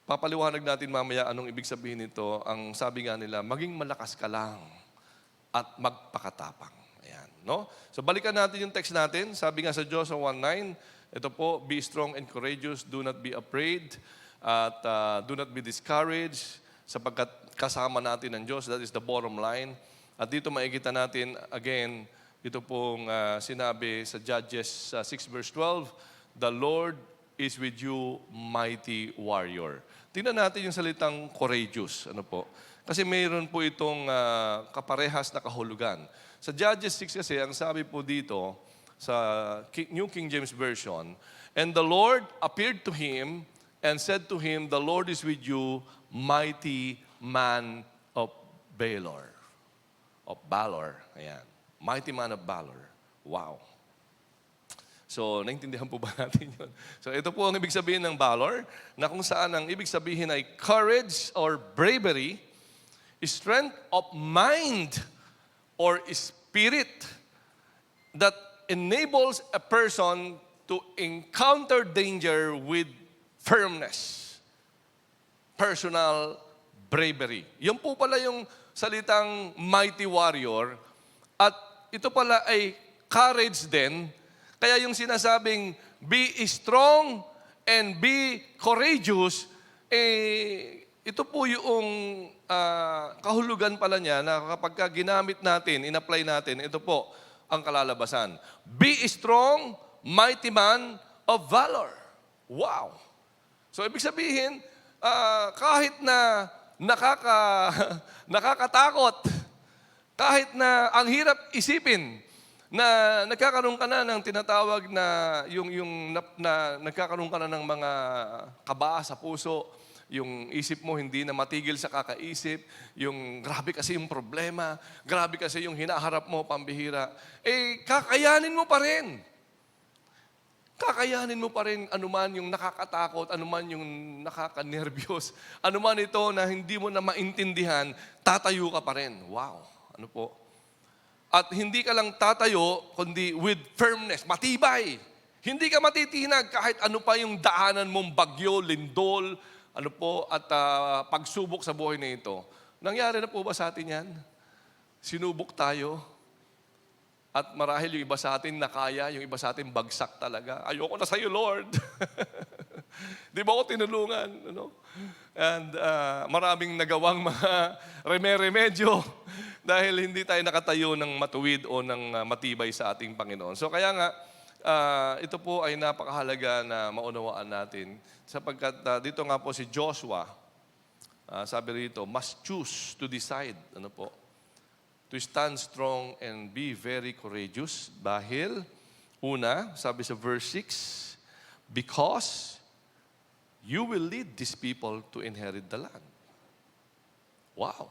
papaliwanag natin mamaya, anong ibig sabihin nito, ang sabi nga nila, maging malakas ka lang at magpakatapang. Ayan, no? So, balikan natin yung text natin. Sabi nga sa Joshua 1:9, ito po, be strong and courageous, do not be afraid, at do not be discouraged, sapagkat kasama natin ang Diyos. That is the bottom line. At dito makikita natin, again, ito pong sinabi sa Judges 6 verse 12, the Lord is with you, mighty warrior. Tingnan natin yung salitang courageous. Ano po? Kasi mayroon po itong kaparehas na kahulugan. Sa Judges 6 kasi, ang sabi po dito, sa New King James Version, and the Lord appeared to him and said to him, the Lord is with you, mighty man of valor. Of valor. Ayan. Mighty man of valor. Wow. So, naintindihan po ba natin yun? So, ito po ang ibig sabihin ng valor, na kung saan ang ibig sabihin ay courage or bravery, strength of mind or spirit that enables a person to encounter danger with firmness. Personal bravery. Yan po pala yung salitang mighty warrior. At ito pala ay courage din. Kaya yung sinasabing, be strong and be courageous, ito po yung kahulugan pala niya na kapag ginamit natin, in-apply natin, ito po ang kalalabasan. Be strong, mighty man of valor. Wow! So, ibig sabihin, kahit na nakakatakot, kahit na ang hirap isipin, na nagkakaroon ka na ng tinatawag na nagkakaroon ka na ng mga kaba sa puso, yung isip mo hindi na matigil sa kakaisip, yung grabe kasi yung problema, grabe kasi yung hinaharap mo, pambihira, kakayanin mo pa rin. Kakayanin mo pa rin anuman yung nakakatakot, anuman yung nakakanerbiyos, anuman ito na hindi mo na maintindihan, tatayo ka pa rin. Wow, ano po? At hindi ka lang tatayo, kundi with firmness, matibay. Hindi ka matitinag kahit ano pa yung daanan mong bagyo, lindol, ano po, at pagsubok sa buhay na ito. Nangyari na po ba sa atin yan? Sinubok tayo. At marahil yung iba sa atin nakaya, yung iba sa atin bagsak talaga. Ayoko na sa iyo, Lord. Di ba ako tinulungan? Ano? And maraming nagawang mga remedyo dahil hindi tayo nakatayo ng matuwid o ng matibay sa ating Panginoon. So kaya nga, ito po ay napakahalaga na maunawaan natin sapagkat dito nga po si Joshua, sabi rito, must choose to decide, ano po, to stand strong and be very courageous. Dahil, una, sabi sa verse 6, because you will lead these people to inherit the land. Wow.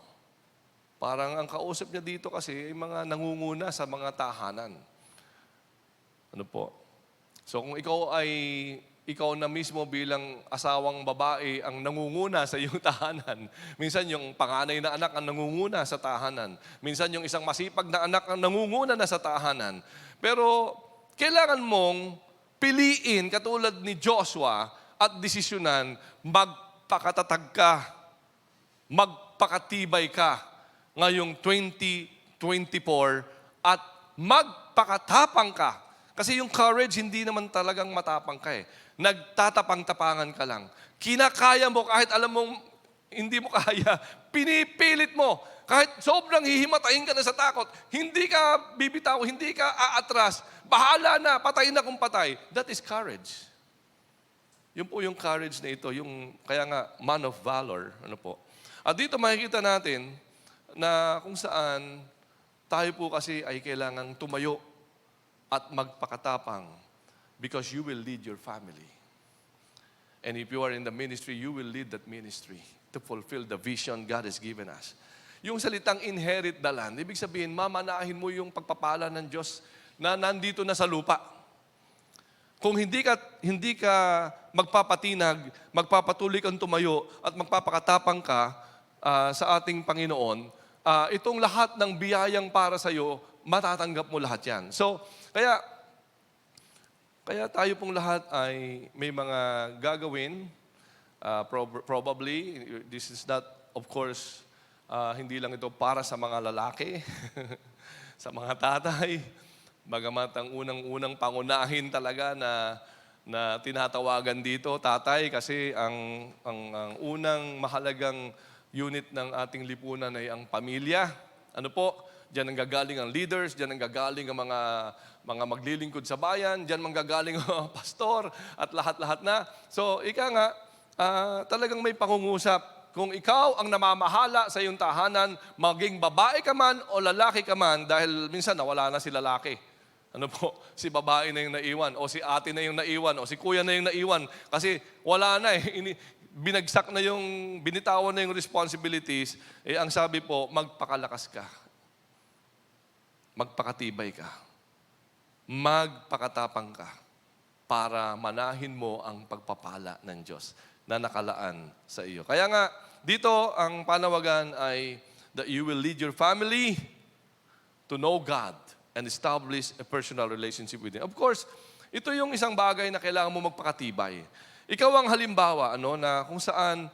Parang ang kausap niya dito kasi ay mga nangunguna sa mga tahanan. Ano po? So kung ikaw na mismo bilang asawang babae ang nangunguna sa iyong tahanan. Minsan yung panganay na anak ang nangunguna sa tahanan. Minsan yung isang masipag na anak ang nangunguna na sa tahanan. Pero kailangan mong piliin katulad ni Joshua at desisyonan, magpakatatag ka, magpakatibay ka ngayong 2024 at magpakatapang ka. Kasi yung courage, hindi naman talagang matapang ka eh. Nagtatapang-tapangan ka lang. Kinakaya mo kahit alam mong hindi mo kaya, pinipilit mo. Kahit sobrang hihimatayin ka na sa takot, hindi ka bibitaw, hindi ka aatras. Bahala na, patay na kung patay. That is courage. Yun po yung courage na ito, yung kaya nga man of valor. Ano po? At dito makikita natin na kung saan tayo po kasi ay kailangang tumayo at magpakatapang because you will lead your family. And if you are in the ministry, you will lead that ministry to fulfill the vision God has given us. Yung salitang inherit the land, ibig sabihin, mamanahin mo yung pagpapala ng Diyos na nandito na sa lupa. Kung hindi ka magpapatinag, magpapatuloy kang tumayo at magpapakatapang ka sa ating Panginoon, itong lahat ng biyayang para sa iyo, matatanggap mo lahat yan. So, kaya tayo pong lahat ay may mga gagawin. Probably, this is not, of course, hindi lang ito para sa mga lalaki, sa mga tatay. Bagamat ang unang pangunahin talaga na tinatawagan dito, tatay, kasi ang unang mahalagang unit ng ating lipunan ay ang pamilya. Ano po? Diyan ang gagaling ang leaders, diyan ang gagaling ang mga maglilingkod sa bayan, diyan manggagaling ang pastor at lahat-lahat na. So, ika nga, talagang may pangungusap. Kung ikaw ang namamahala sa iyong tahanan, maging babae ka man o lalaki ka man, dahil minsan nawala na si lalaki. Ano po, si babae na yung naiwan, o si ate na yung naiwan, o si kuya na yung naiwan. Kasi wala na eh, binagsak na yung, binitawan na yung responsibilities. Eh, ang sabi po, magpakalakas ka. Magpakatibay ka. Magpakatapang ka para manahin mo ang pagpapala ng Diyos na nakalaan sa iyo. Kaya nga, dito ang panawagan ay that you will lead your family to know God and establish a personal relationship with Him. Of course, ito yung isang bagay na kailangan mo magpakatibay. Ikaw ang halimbawa, na kung saan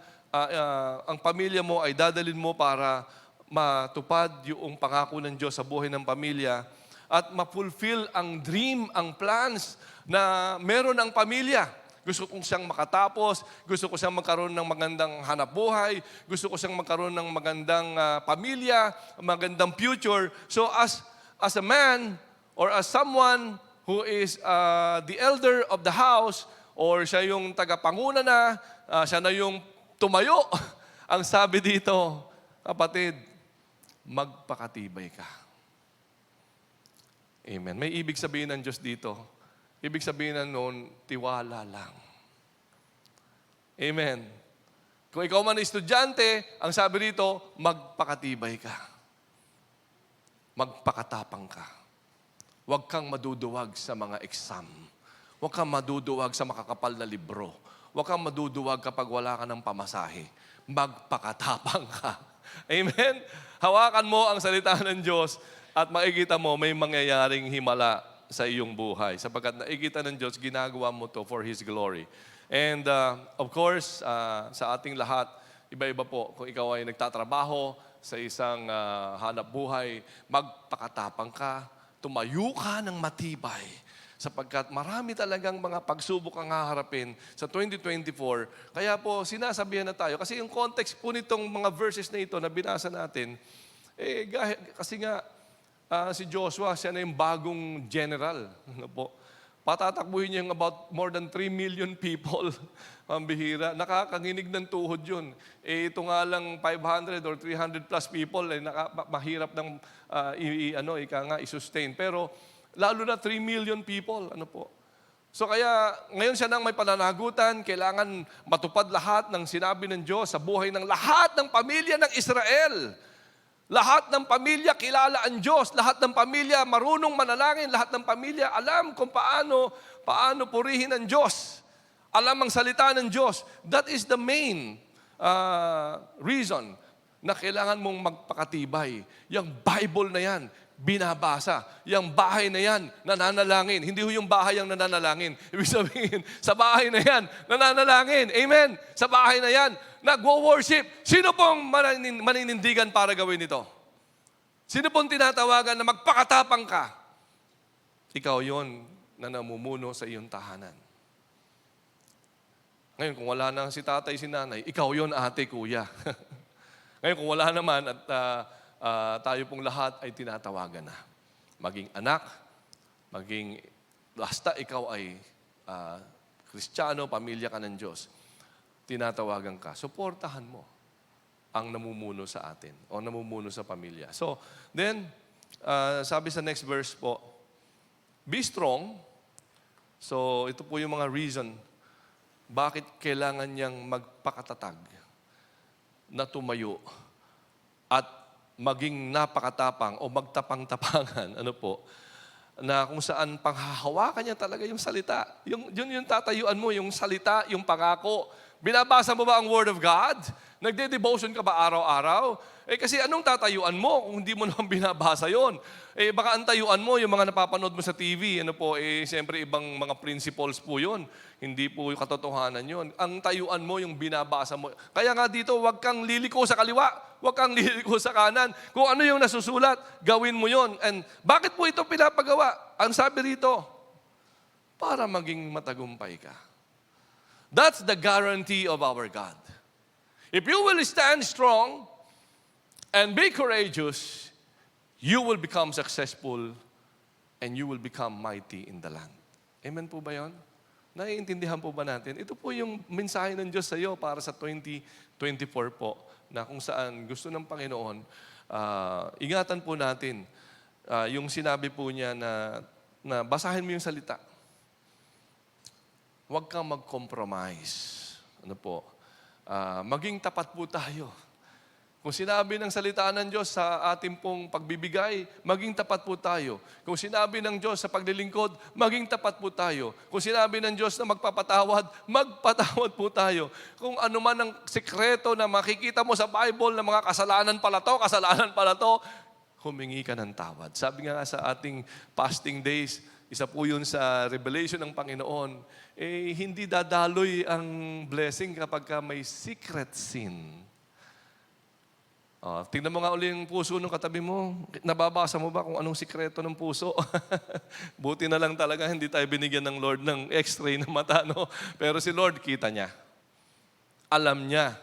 ang pamilya mo ay dadalhin mo para matupad yung pangako ng Diyos sa buhay ng pamilya at ma-fulfill ang dream, ang plans na meron ang pamilya. Gusto kong siyang makatapos, gusto ko siyang magkaroon ng magandang hanapbuhay, gusto ko siyang magkaroon ng magandang pamilya, magandang future. So as a man or as someone who is the elder of the house or siya yung tagapanguna na, siya na yung tumayo, ang sabi dito, kapatid, magpakatibay ka. Amen. May ibig sabihin ng Diyos dito. Ibig sabihin noon, tiwala lang. Amen. Kung ikaw man estudyante, ang sabi dito, magpakatibay ka. Magpakatapang ka. Huwag kang maduduwag sa mga exam. Huwag kang maduduwag sa makakapal na libro. Huwag kang maduduwag kapag wala ka ng pamasahe. Magpakatapang ka. Amen? Hawakan mo ang salita ng Diyos at makikita mo may mangyayaring himala sa iyong buhay. Sapagkat nakikita ng Diyos, ginagawa mo to for His glory. And of course, sa ating lahat, iba-iba po. Kung ikaw ay nagtatrabaho sa isang hanap buhay, magpakatapang ka, tumayo ka ng matibay. Sapagkat marami talagang mga pagsubok ang haharapin sa 2024. Kaya po, sinasabihan na tayo. Kasi yung context po nitong mga verses na ito na binasa natin, kasi nga, si Joshua, siya na yung bagong general. Ano po? Patatakbuhin niya yung about more than 3 million people. Pambihira. Nakakanginig ng tuhod yun. Ito nga lang 500 or 300 plus people, mahirap ng i-sustain. Pero, lalo na 3 million people. Ano po? So kaya, ngayon siya nang may pananagutan, kailangan matupad lahat ng sinabi ng Diyos sa buhay ng lahat ng pamilya ng Israel. Lahat ng pamilya kilala ang Diyos. Lahat ng pamilya marunong manalangin. Lahat ng pamilya alam kung paano purihin ang Diyos. Alam ang salita ng Diyos. That is the main reason na kailangan mong magpakatibay. Yung Bible na yan, binabasa. Yung bahay na yan, nananalangin. Hindi yung bahay ang nananalangin. Ibig sabihin, sa bahay na yan, nananalangin. Amen? Sa bahay na yan, nagwo-worship. Sino pong maninindigan para gawin ito? Sino pong tinatawagan na magpakatapang ka? Ikaw yon na namumuno sa iyong tahanan. Ngayon, kung wala na si tatay, si nanay, ikaw yon, ate, kuya. Ngayon, kung wala naman at tayo pong lahat ay tinatawagan na. Maging anak, maging basta ikaw ay Kristiyano, pamilya ka ng Diyos, tinatawagan ka. Suportahan mo ang namumuno sa atin o namumuno sa pamilya. So, then, sabi sa next verse po, be strong. So, ito po yung mga reason bakit kailangan niyang magpakatatag na tumayo at maging napakatapang o magtapang-tapangan, na kung saan panghahawakan niya talaga yung salita. Yung tatayuan mo, yung salita, yung pangako. Binabasa mo ba ang Word of God? Nagde-devotion ka ba araw-araw? Kasi anong tatayuan mo kung hindi mo naman binabasa yon? Baka ang tayuan mo, yung mga napapanood mo sa TV, siyempre ibang mga principles po yun. Hindi po yung katotohanan yun. Ang tayuan mo, yung binabasa mo. Kaya nga dito, huwag kang liliko sa kaliwa, huwag kang liliko sa kanan. Kung ano yung nasusulat, gawin mo yon. And bakit po ito pinapagawa? Ang sabi rito, para maging matagumpay ka. That's the guarantee of our God. If you will stand strong and be courageous, you will become successful and you will become mighty in the land. Amen po ba yun? Naiintindihan po ba natin? Ito po yung mensahe ng Diyos sa iyo para sa 2024 po, na kung saan gusto ng Panginoon, ingatan po natin yung sinabi po niya na basahin mo yung salita. Huwag kang mag-compromise. Maging tapat po tayo. Kung sinabi ng salita ng Diyos sa ating pong pagbibigay, maging tapat po tayo. Kung sinabi ng Diyos sa paglilingkod, maging tapat po tayo. Kung sinabi ng Diyos na magpapatawad, magpatawad po tayo. Kung ano man ang sekreto na makikita mo sa Bible na mga kasalanan pala to, humingi ka ng tawad. Sabi nga sa ating fasting days, isa po yun sa revelation ng Panginoon, hindi dadaloy ang blessing kapag may secret sin. Tingnan mo nga uli yung puso ng katabi mo. Nababasa mo ba kung anong sikreto ng puso? Buti na lang talaga hindi tayo binigyan ng Lord ng x-ray na mata, no? Pero si Lord, kita niya. Alam niya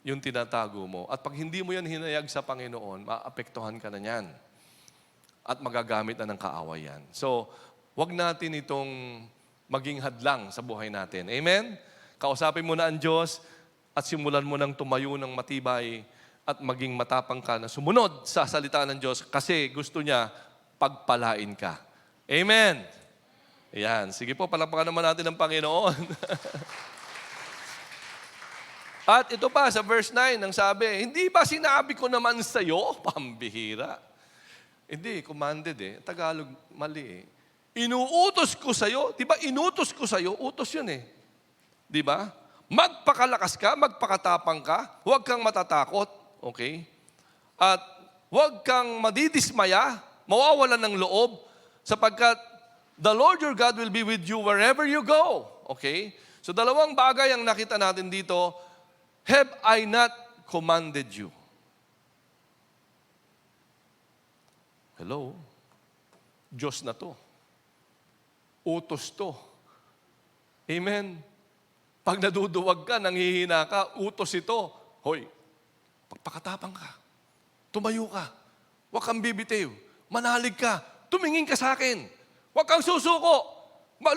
yung tinatago mo. At pag hindi mo yan hinayag sa Panginoon, maapektuhan ka na niyan. At magagamit na ng kaawayan. So, wag natin itong maging hadlang sa buhay natin. Amen? Kausapin mo na ang Diyos at simulan mo ng tumayo ng matibay at maging matapang ka na sumunod sa salita ng Diyos kasi gusto niya pagpalain ka. Amen? Ayan. Sige po, palakpakan naman natin ang Panginoon. At ito pa, sa verse 9, ang sabi, hindi ba sinabi ko naman sa'yo? Pambihira. Hindi, commanded Tagalog, mali Inuutos ko sa'yo. Di ba, inutos ko sa'yo? Utos yun Di ba? Magpakalakas ka, magpakatapang ka, huwag kang matatakot. Okay? At huwag kang madidismaya, mawawalan ng loob, sapagkat the Lord your God will be with you wherever you go. Okay? So dalawang bagay ang nakita natin dito. Have I not commanded you? Hello? Diyos na to. Utos to. Amen? Pag naduduwag ka, nanghihina ka, utos ito. Hoy, pagpakatapang ka. Tumayo ka. Huwag kang bibitiw. Manalig ka. Tumingin ka sa akin. Huwag kang susuko.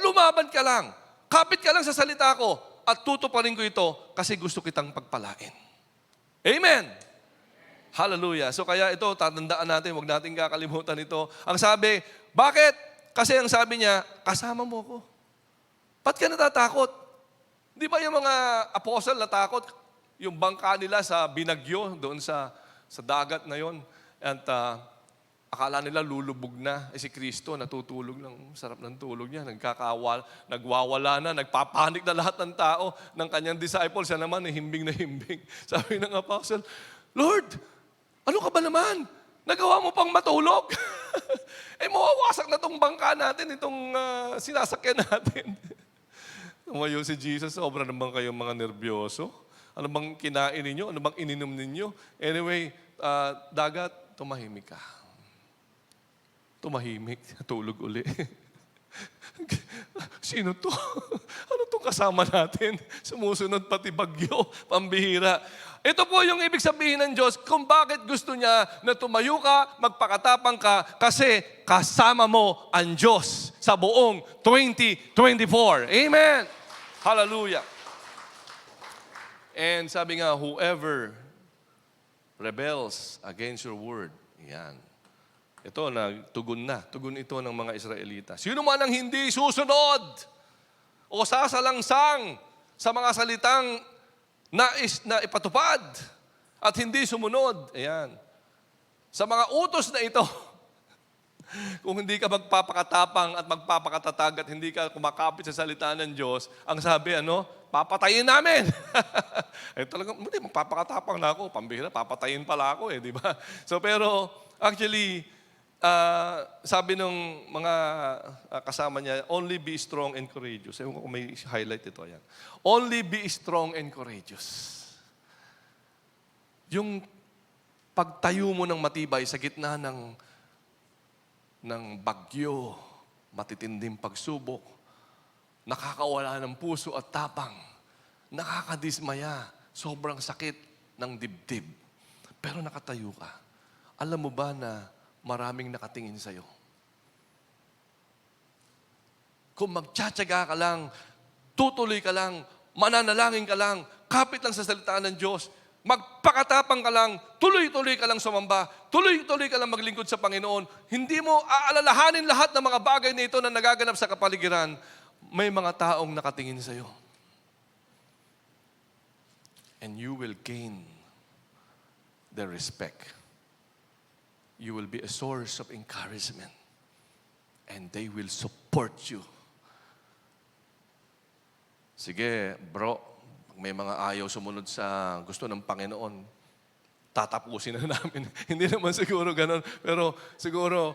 Lumaban ka lang. Kapit ka lang sa salita ko at tutuparin ko ito kasi gusto kitang pagpalain. Amen! Hallelujah. So kaya ito, tatandaan natin, huwag natin kakalimutan ito. Ang sabi, bakit? Kasi ang sabi niya, kasama mo ko. Ba't ka natatakot? Di ba yung mga apostle natakot? Yung bangka nila sa binagyo, doon sa dagat na yon. At akala nila lulubog na. Si Kristo natutulog lang. Sarap ng tulog niya. Nagwawala na. Nagpapanik na lahat ng tao. Ng kanyang disciples, siya naman himbing na himbing. Sabi ng apostle, Lord, ano ka ba naman? Nagawa mo pang matulog? Mawawasak na itong bangka natin, itong sinasakyan natin. Tumayo si Jesus, sobra naman kayong mga nervyoso. Ano bang kinain ninyo? Ano bang ininom ninyo? Anyway, dagat, tumahimik ka. Tumahimik, tulog uli. Sino to? Ano tong kasama natin? Sumusunod pati bagyo, pambihira. Ito po yung ibig sabihin ng Diyos kung bakit gusto niya na tumayo ka, magpakatapang ka, kasi kasama mo ang Diyos sa buong 2024. Amen! Hallelujah! And sabi nga, whoever rebels against your word, yan. Ito, tugon na. Tugon ito ng mga Israelita. Sino man ang hindi susunod o sasalangsang sa mga salitang nais na ipatupad at hindi sumunod, ayan. Sa mga utos na ito, kung hindi ka magpapakatapang at magpapakatatag at hindi ka kumakapit sa salita ng Diyos, ang sabi, papatayin namin. Talagang, hindi, magpapakatapang na ako. Pambihira, papatayin pala ako di ba? So, pero, actually, sabi nung mga kasama niya, only be strong and courageous. Ewan ko kung may highlight ito. Yan. Only be strong and courageous. Yung pagtayo mo ng matibay sa gitna ng bagyo, matitinding pagsubok, nakakawala ng puso at tapang, nakakadismaya, sobrang sakit ng dibdib. Pero nakatayo ka. Alam mo ba na maraming nakatingin sa'yo? Kung magtsatsaga ka lang, tutuloy ka lang, mananalangin ka lang, kapit lang sa salita ng Diyos, magpakatapang ka lang, tuloy-tuloy ka lang sumamba, tuloy-tuloy ka lang maglingkod sa Panginoon, hindi mo aalalahanin lahat ng mga bagay na ito na nagaganap sa kapaligiran, may mga taong nakatingin sa'yo. And you will gain their respect. You will be a source of encouragement. And they will support you. Sige, bro, may mga ayaw sumunod sa gusto ng Panginoon, tatapusin na namin. Hindi naman siguro ganun. Pero siguro,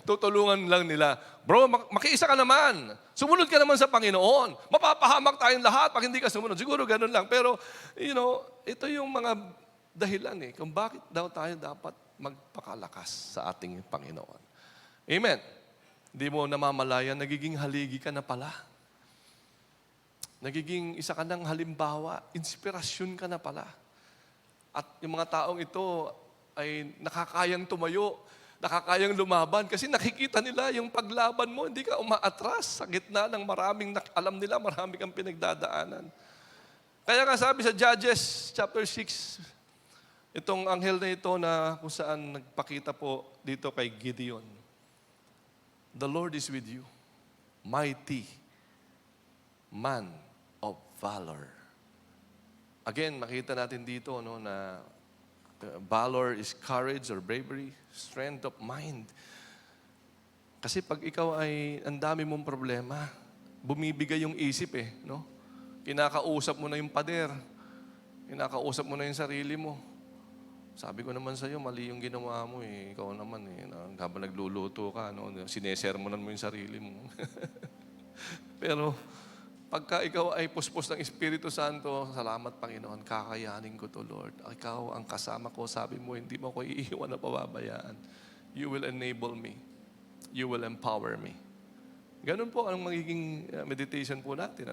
tutulungan lang nila. Bro, makiisa ka naman. Sumunod ka naman sa Panginoon. Mapapahamak tayong lahat pag hindi ka sumunod. Siguro ganun lang. Pero, ito yung mga dahilan kung bakit daw tayo dapat magpakalakas sa ating Panginoon. Amen. Hindi mo namamalayan, nagiging haligi ka na pala. Nagiging isa ka ng halimbawa, inspirasyon ka na pala. At yung mga taong ito ay nakakayang tumayo, nakakayang lumaban kasi nakikita nila yung paglaban mo, hindi ka umaatras sa gitna ng maraming, alam nila marami kang pinagdadaanan. Kaya nga sabi sa Judges chapter 6, itong anghel na ito na kung saan nagpakita po dito kay Gideon. The Lord is with you, mighty man of valor. Again, makita natin dito na valor is courage or bravery, strength of mind. Kasi pag ikaw ay ang dami mong problema, bumibigay yung isip Kinakausap mo na yung pader, kinakausap mo na yung sarili mo. Sabi ko naman sa'yo, mali yung ginawa mo Ikaw naman habang nagluluto ka, sinesermonan mo yung sarili mo. Pero, pagka ikaw ay puspos ng Espiritu Santo, salamat Panginoon, kakayanin ko to Lord. Ikaw ang kasama ko, sabi mo, hindi mo ko iiwan na pababayaan. You will enable me. You will empower me. Ganun po ang magiging meditation po natin.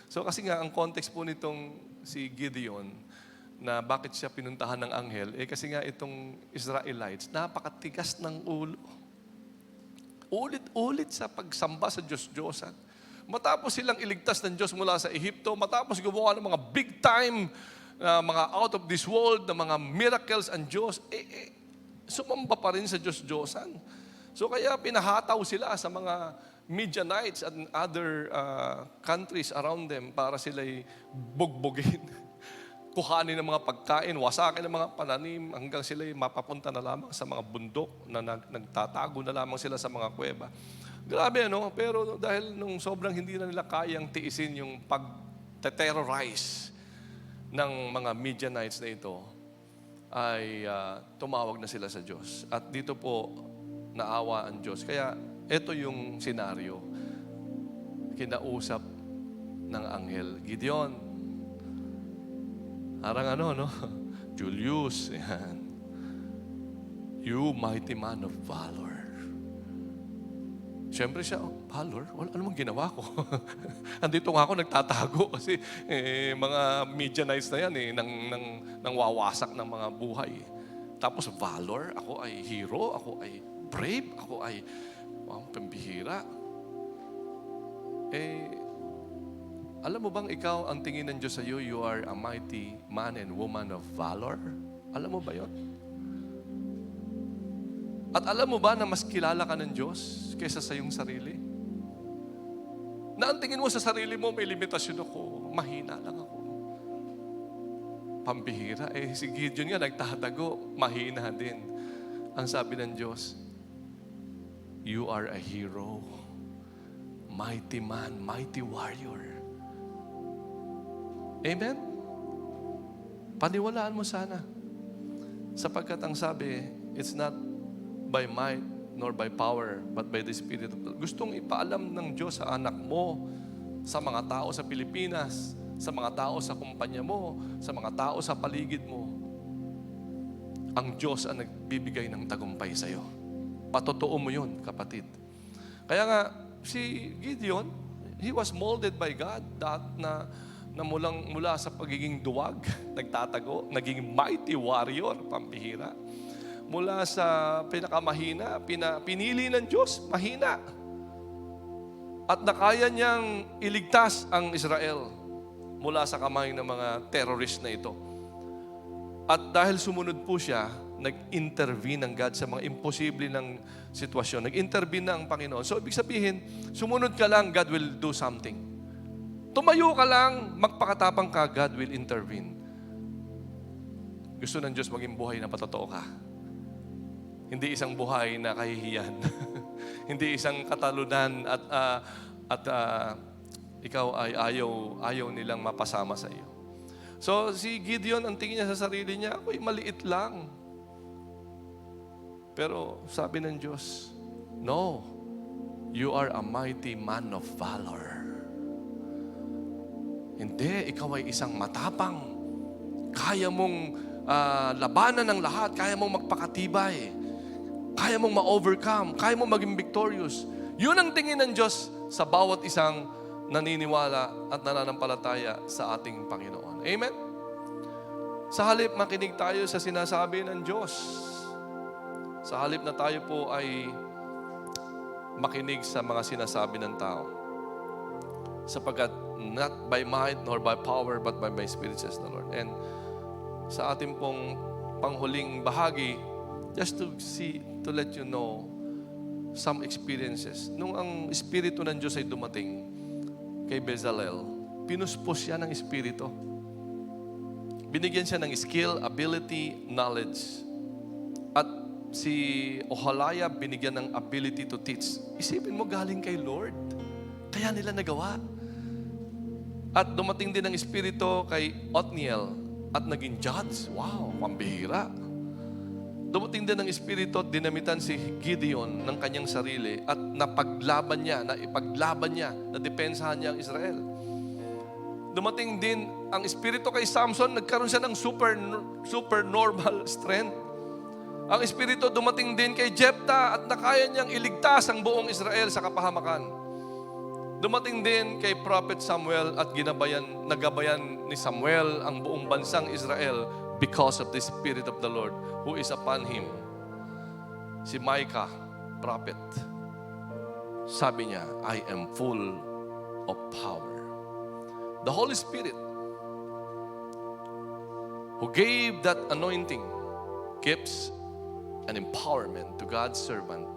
So kasi nga, ang context po nitong si Gideon, na bakit siya pinuntahan ng anghel, kasi nga itong Israelites, napakatigas ng ulo. Ulit-ulit sa pagsamba sa Diyos-Diyosan. Matapos silang iligtas ng Diyos mula sa Ehipto, matapos gumawa ng mga big time, mga out of this world, na mga miracles ang Diyos, sumamba pa rin sa Diyos-Diyosan. So kaya pinahataw sila sa mga Midianites and other countries around them para sila'y bugbugin. kuhanin ng mga pagkain, wasakin ng mga pananim, hanggang sila mapapunta na lamang sa mga bundok na nagtatago na lamang sila sa mga kuweba. Grabe, ano? Pero dahil nung sobrang hindi na nila kayang tiisin yung pag-terrorize ng mga Midianites na ito, ay tumawag na sila sa Diyos. At dito po, naawa ang Diyos. Kaya ito yung senaryo. Kinausap ng anghel, Gideon, parang ano, no? Julius, yan. You mighty man of valor. Siyempre siya, valor? Ano mong ginawa ko? Andito nga ako nagtatago kasi mga Midianites na yan nang wawasak ng mga buhay. Tapos valor, ako ay hero, ako ay brave, ako ay pambihira. Alam mo bang ikaw, ang tingin ng Diyos sa iyo, you are a mighty man and woman of valor? Alam mo ba yon? At alam mo ba na mas kilala ka ng Diyos kaysa sa iyong sarili? Na ang tingin mo sa sarili mo, may limitasyon ako, mahina lang ako. Pambihira. Si Gideon nga nagtatago, mahina din. Ang sabi ng Diyos, you are a hero, mighty man, mighty warrior. Amen? Paniwalaan mo sana. Sapagkat ang sabi, it's not by might nor by power, but by the Spirit of God. Gustong ipaalam ng Diyos sa anak mo, sa mga tao sa Pilipinas, sa mga tao sa kumpanya mo, sa mga tao sa paligid mo. Ang Diyos ang nagbibigay ng tagumpay sa iyo. Patotoo mo yun, kapatid. Kaya nga, si Gideon, he was molded by God na mula sa pagiging duwag, nagtatago, naging mighty warrior, pampihira. Mula sa pinakamahina, pinili ng Diyos, mahina. At nakaya niyang iligtas ang Israel mula sa kamay ng mga terrorist na ito. At dahil sumunod po siya, nag-intervene ang God sa mga imposible ng sitwasyon. Nag-intervene na ang Panginoon. So, ibig sabihin, sumunod ka lang, God will do something. Tumayo ka lang, magpakatapang ka, God will intervene. Gusto ng Diyos maging buhay na patotoo ka. Hindi isang buhay na kahihiyan. Hindi isang katalunan at ikaw ay ayaw nilang mapasama sa iyo. So, si Gideon, ang tingin niya sa sarili niya, ako'y maliit lang. Pero sabi ng Diyos, no, you are a mighty man of valor. Hindi, ikaw ay isang matapang. Kaya mong labanan ng lahat, kaya mong magpakatibay, kaya mong ma-overcome, kaya mong maging victorious. Yun ang tingin ng Diyos sa bawat isang naniniwala at nananampalataya sa ating Panginoon. Amen? Sa halip makinig tayo sa sinasabi ng Diyos. Sa halip na tayo po ay makinig sa mga sinasabi ng tao. Sapagkat not by might nor by power but by my Spirit, says the Lord. And sa ating pong panghuling bahagi, just to let you know some experiences. Nung ang Espiritu ng Diyos ay dumating kay Bezalel, pinuspos siya ng Espiritu. Binigyan siya ng skill, ability, knowledge. At si Oholaya binigyan ng ability to teach. Isipin mo, galing kay Lord. Kaya nila nagawa. At dumating din ang Espiritu kay Othniel at naging judge. Wow, pambihira. Dumating din ang Espiritu at dinamitan si Gideon ng kanyang sarili at napaglaban niya, nadepensahan niya ang Israel. Dumating din ang Espiritu kay Samson, nagkaroon siya ng super normal strength. Ang Espiritu dumating din kay Jephthah at nakaya niyang iligtas ang buong Israel sa kapahamakan. Dumating din kay Prophet Samuel at nagabayan ni Samuel ang buong bansang Israel because of the Spirit of the Lord who is upon him. Si Micah, prophet, sabi niya, I am full of power. The Holy Spirit who gave that anointing, gifts, and empowerment to God's servant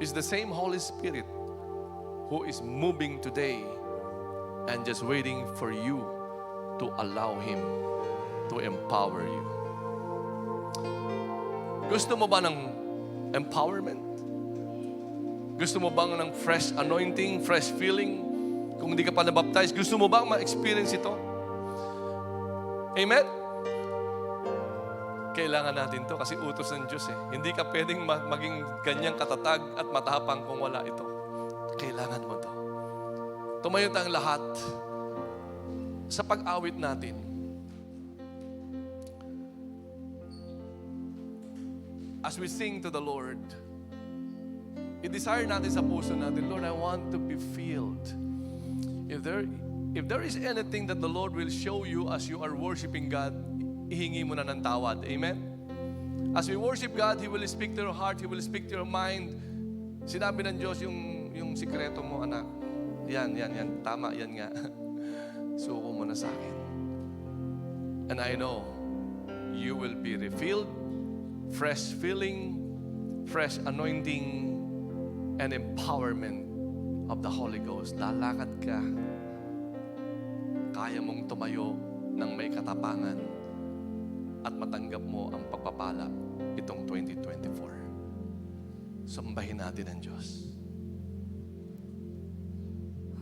is the same Holy Spirit who is moving today and just waiting for you to allow Him to empower you. Gusto mo ba ng empowerment? Gusto mo bang ng fresh anointing, fresh feeling? Kung hindi ka pa nabaptize, gusto mo bang ma-experience ito? Amen? Kailangan natin to kasi utos ng Diyos eh. Hindi ka pwedeng maging ganyang katatag at matapang kung wala ito. Kailangan mo to. Tumayo tayong lahat sa pag-awit natin. As we sing to the Lord, i-desire natin sa puso natin, Lord, I want to be filled. If there is anything that the Lord will show you as you are worshiping God, ihingi mo na ng tawad. Amen? As we worship God, He will speak to your heart, He will speak to your mind. Sinabi ng Diyos yung sikreto mo, anak. Yan. Tama, yan nga. Suko mo na sa akin. And I know, you will be refilled, fresh feeling, fresh anointing, and empowerment of the Holy Ghost. Lalakad ka. Kaya mong tumayo ng may katapangan at matanggap mo ang pagpapala itong 2024. Sambahin natin ang Diyos.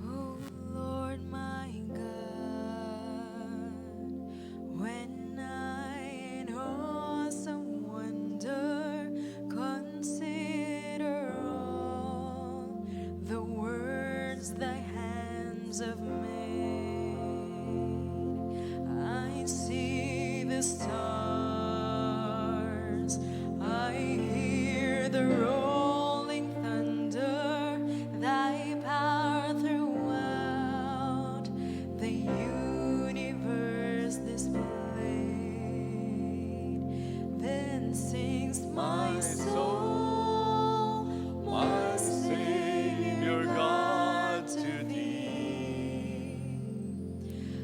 Oh Lord my God, when I in awesome wonder consider all the words thy hands have made, I see the stars, I hear the rolling thunder, thy power throughout the universe displayed. Then sings my soul, my Savior God, to thee.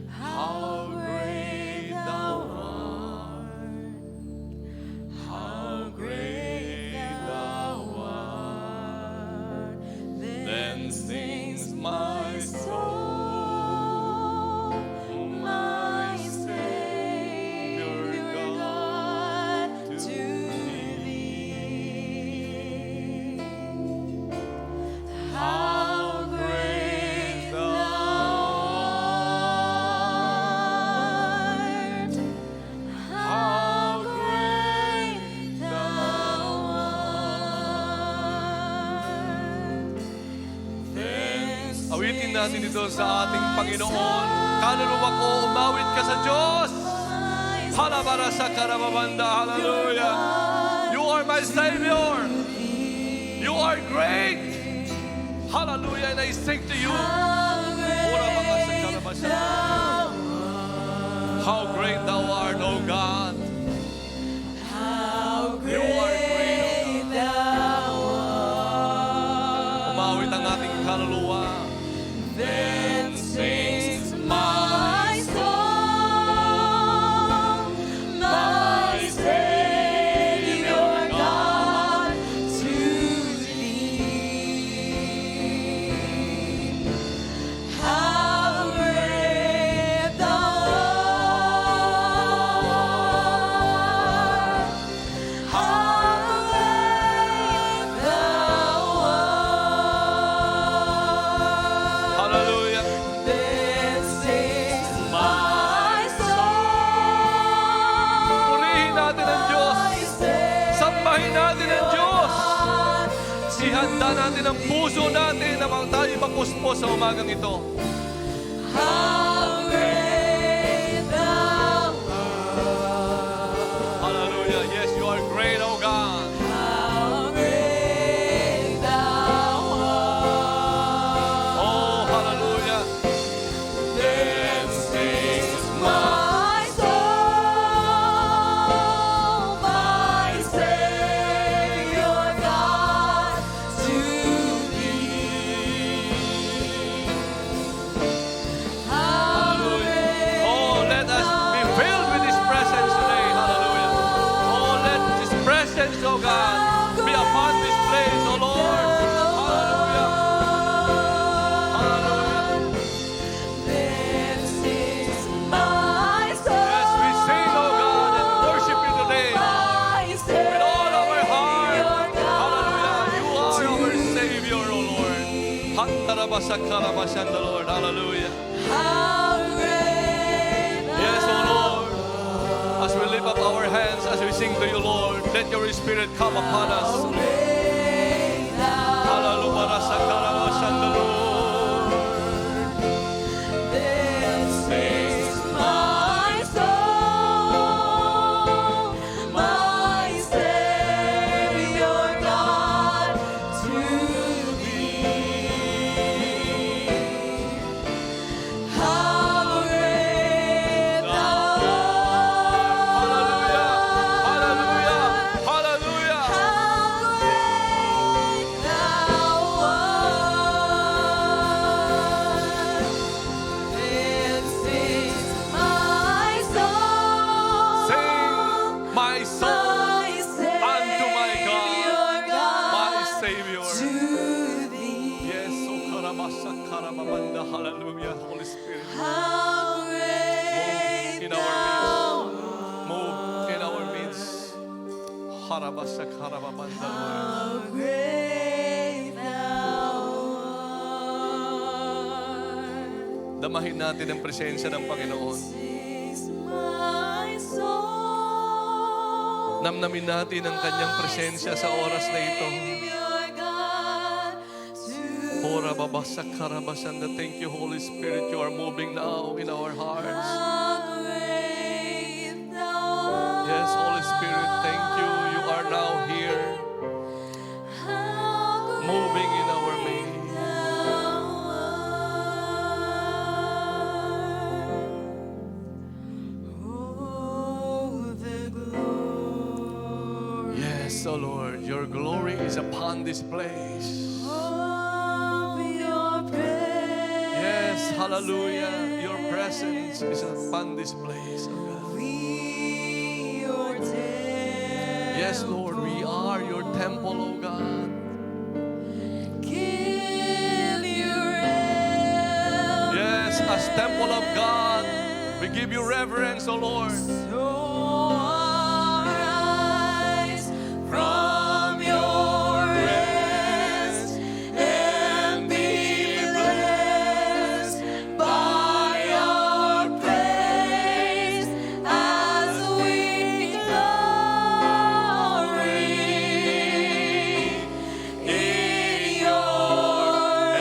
How great thou art, how great thou art. Then sings my soul, my Savior God, to thee. How great thou art, how great thou art. Then Awitin natin ito sa ating Panginoon. Kaluluwa ko, umawit ka sa Diyos. Halabara sa karababanda, hallelujah. You are my Savior. You are great. Hallelujah. And I sing to you. Ora baka sa karabasa. How great thou art, O God. You are great, O God. Umawit ang ating kaluluwa. Then sings my soul, my Savior God, to thee. How great thou art, how great thou art. Hallelujah. Then sings my soul, Purihin natin ang Diyos. my Savior Sambahin natin ang Diyos. God, Ihanda natin ang puso natin na tayo mapuspos sa umagang ito. how great thou art, Hallelujah. Yes, you are great, O God. how great thou art. Oh, hallelujah. Then sings my soul, my Savior God, to thee. How Handarabasakarabasan, the Lord. Hallelujah. How great Yes, O Lord. As we lift up our hands, as we sing to you, Lord, let your Spirit come upon us. Hallelujah. Sakarabasan, the Lord. This is my soul, my Savior God, to thee. How great thou Hallelujah. Hallelujah. art. Hallelujah. How great thou art. This is my soul, Sing, my soul, my unto my God, my Savior, Savior. to thee. Yes, O Karabasakaramamanda. Hallelujah. Holy Spirit, How great in our thou move in our midst. Harabasakaramamanda, Lord. How great thou art. Damahin natin ang presensya ng Panginoon. This is my soul, Namnamin natin ang kanyang presensya sa oras na ito. Savior God, to Ora babasakaramasanda. Thank you, Holy Spirit. You are moving now in our hearts. how great thou art. Yes, Holy Spirit, thank you. You are now here, How moving in our midst. great thou art. Oh, the glory Yes, O Lord, your glory is upon this place. of your presence. Yes, hallelujah. Your presence is upon this place, O God. We your temple. Yes, Lord, we are your temple, O God. Give you reverence. Yes, as temple of God, we give you reverence, O Lord. So arise from your rest and be blessed by our praise as we glory in your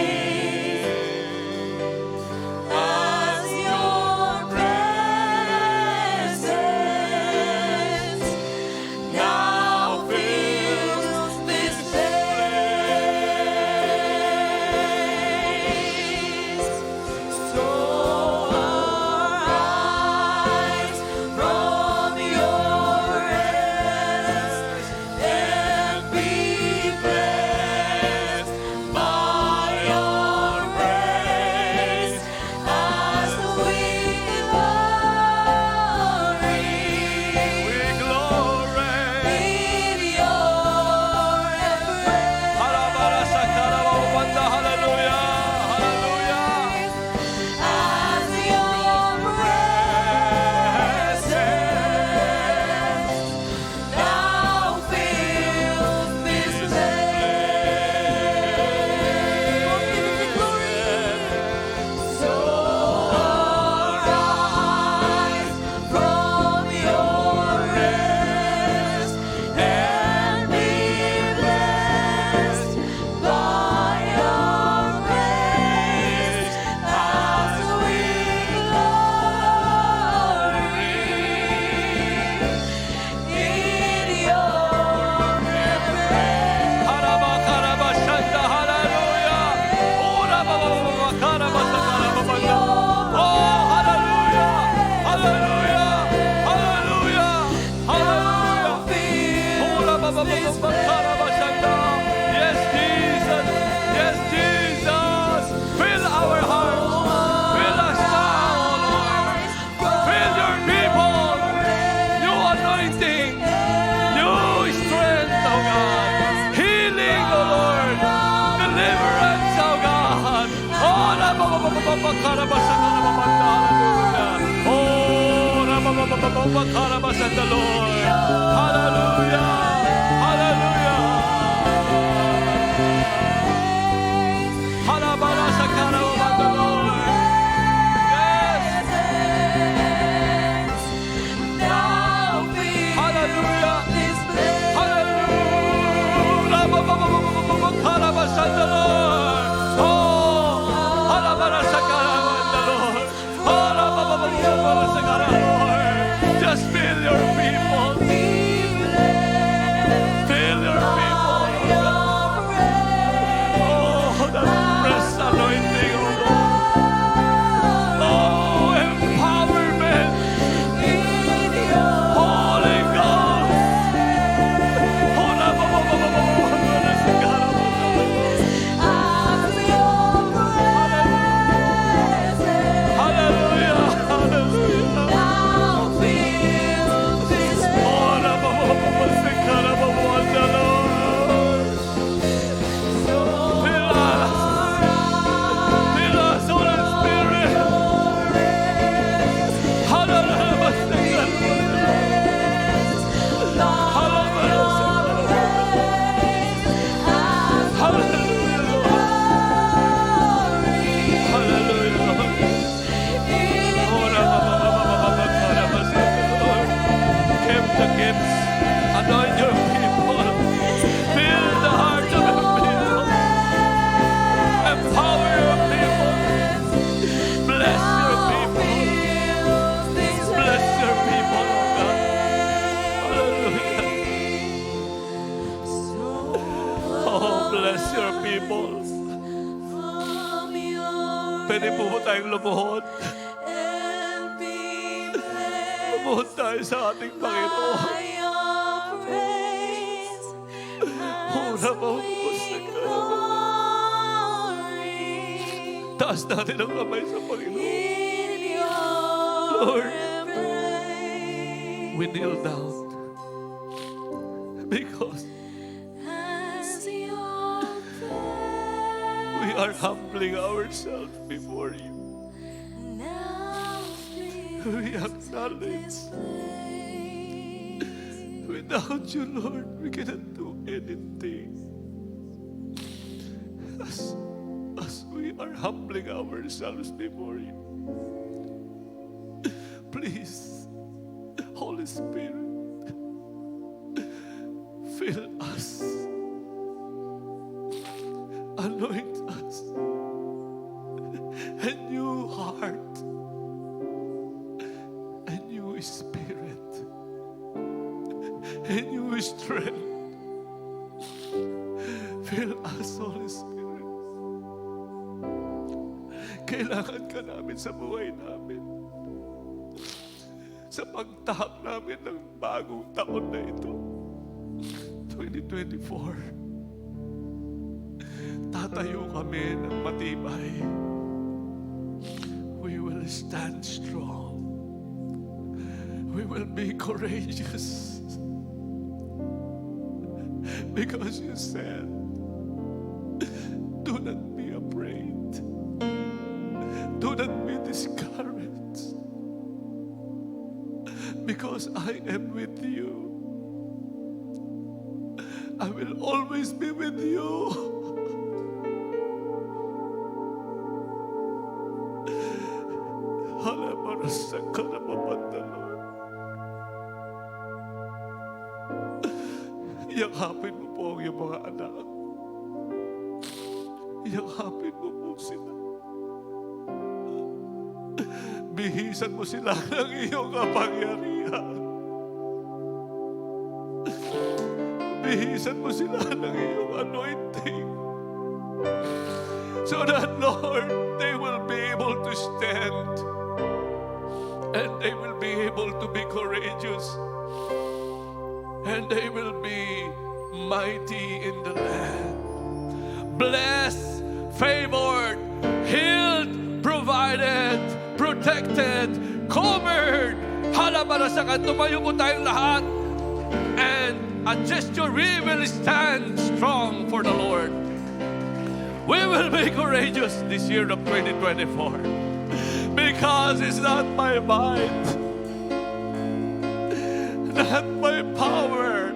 embrace. As your presence now fills this place, so arise from your rest and be blessed by your praise as we glory We glory. in your embrace. Halabarasakaramamanda. Hallelujah. Hallelujah. As your presence now fills this place, so arise from your rest and be blessed by your grace as we glory in your embrace. Harabakarabashanda. Hallelujah. Orabababakarabasakaramamanda. Oh, hallelujah. Hallelujah. Hallelujah. Hallelujah. Orabababakarabashanda. Yes, Jesus. Yes, Jesus. Fill our hearts. Fill us now, Lord. Fill your people. New anointing. New strength, oh God. Healing, oh Lord. Deliverance, oh God. Oh, rabababababakarabasakarabamanda. Hallelujah. Oh, rabababababakarabasan, the Lord. Hallelujah. Hallelujah. bless your people. Pwede po ba tayong lumuhod? Lumuhod tayo sa ating Panginoon. Hura mo ka. Taas natin ang kamay sa Panginoon. Lord, we kneel down because we are humbling ourselves before you. We acknowledge without you, Lord, we cannot do anything. As we are humbling ourselves before you, please, Holy Spirit, fill us, anoint us, a new heart, a new spirit, a new strength. Fill us, Holy Spirit. Kailangan ka namin sa buhay namin. Sa pagtahak namin ng bagong taon na ito, 2024. Tatayo kami ng matibay. We will stand strong. We will be courageous. Because you said, do not be afraid. Do not be discouraged. Because I am with you. I will always be with you. Hala, marasak ka na mapandalo. Yakapin mo po ang iyong mga anak. Yakapin mo po sila. Bihisan mo sila ng iyong kapangyarihan. Bihisan mo sila ng iyong anointing. So that, Lord, they will be able to stand. And they will be able to be courageous. And they will be mighty in the land. Blessed, favored, healed, provided, protected, covered. Halabarasakan, tumayo po tayong lahat. And a gesture, we will stand strong for the Lord. We will be courageous this year of 2024. Because it's not my might, not my power,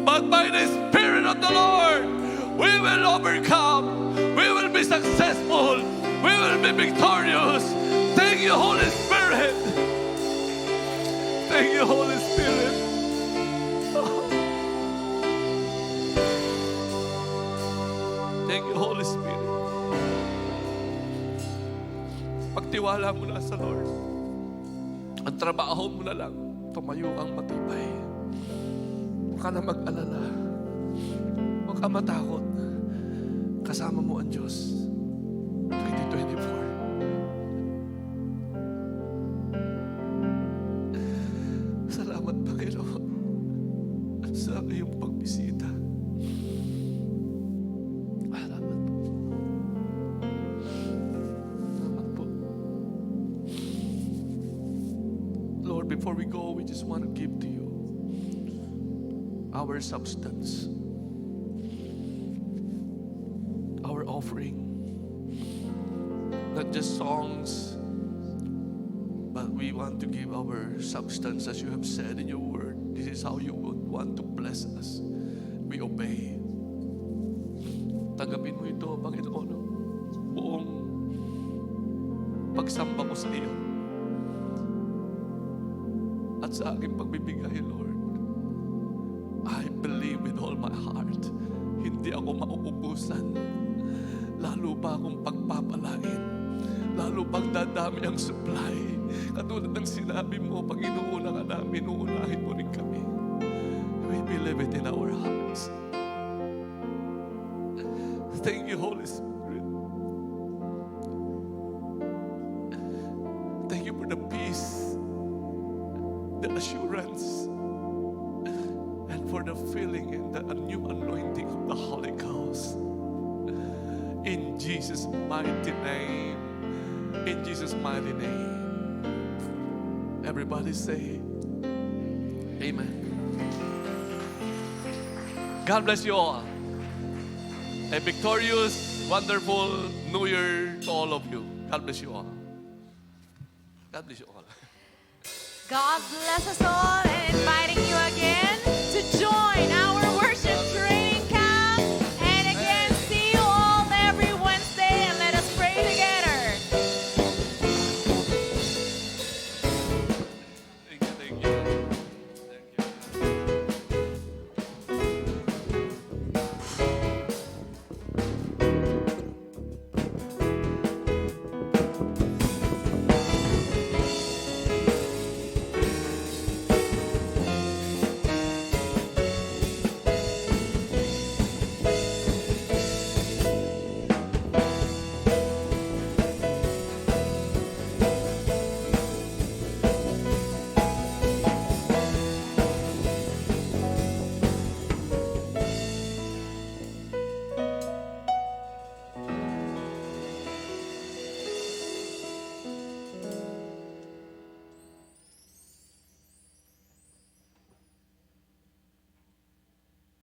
but by the Spirit of the Lord, we will overcome. We will be successful. We will be victorious. Thank you, Holy Spirit. Thank you, Holy Spirit. Thank you, Holy Spirit. Pagtiwala mo na sa Lord. Ang trabaho mo na lang, tumayo kang matibay. Huwag ka na mag-alala. Huwag ka matakot. Kasama mo ang Diyos. 2024. Salamat, Panginoon, sa iyong pagbisita. Salamat po. Salamat po. Lord, before we go, we just want to give to you our substance, our offering. Not just songs, but we want to give our substance, as you have said in your word. This is how you would want to bless us. We obey. Tanggapin mo ito, Panginoon, buong pagsamba ko sa iyo at sa aking pagbibigay, Lord. I believe with all my heart, hindi ako mauubusan. Lalo pa akong pagpapalain. Lalo pang dadami ang supply. Katulad ng sinabi mo, pag inuuna ka namin, uunahin mo rin kami. We believe it in our hearts. Thank you, Holy Spirit. Thank you for the peace, the assurance, and for the feeling and the new anointing of the Holy Ghost. In Jesus' mighty name. In Jesus' mighty name. Everybody say, Amen. God bless you all. A victorious, wonderful New Year to all of you. God bless you all. God bless you all. God bless us all and inviting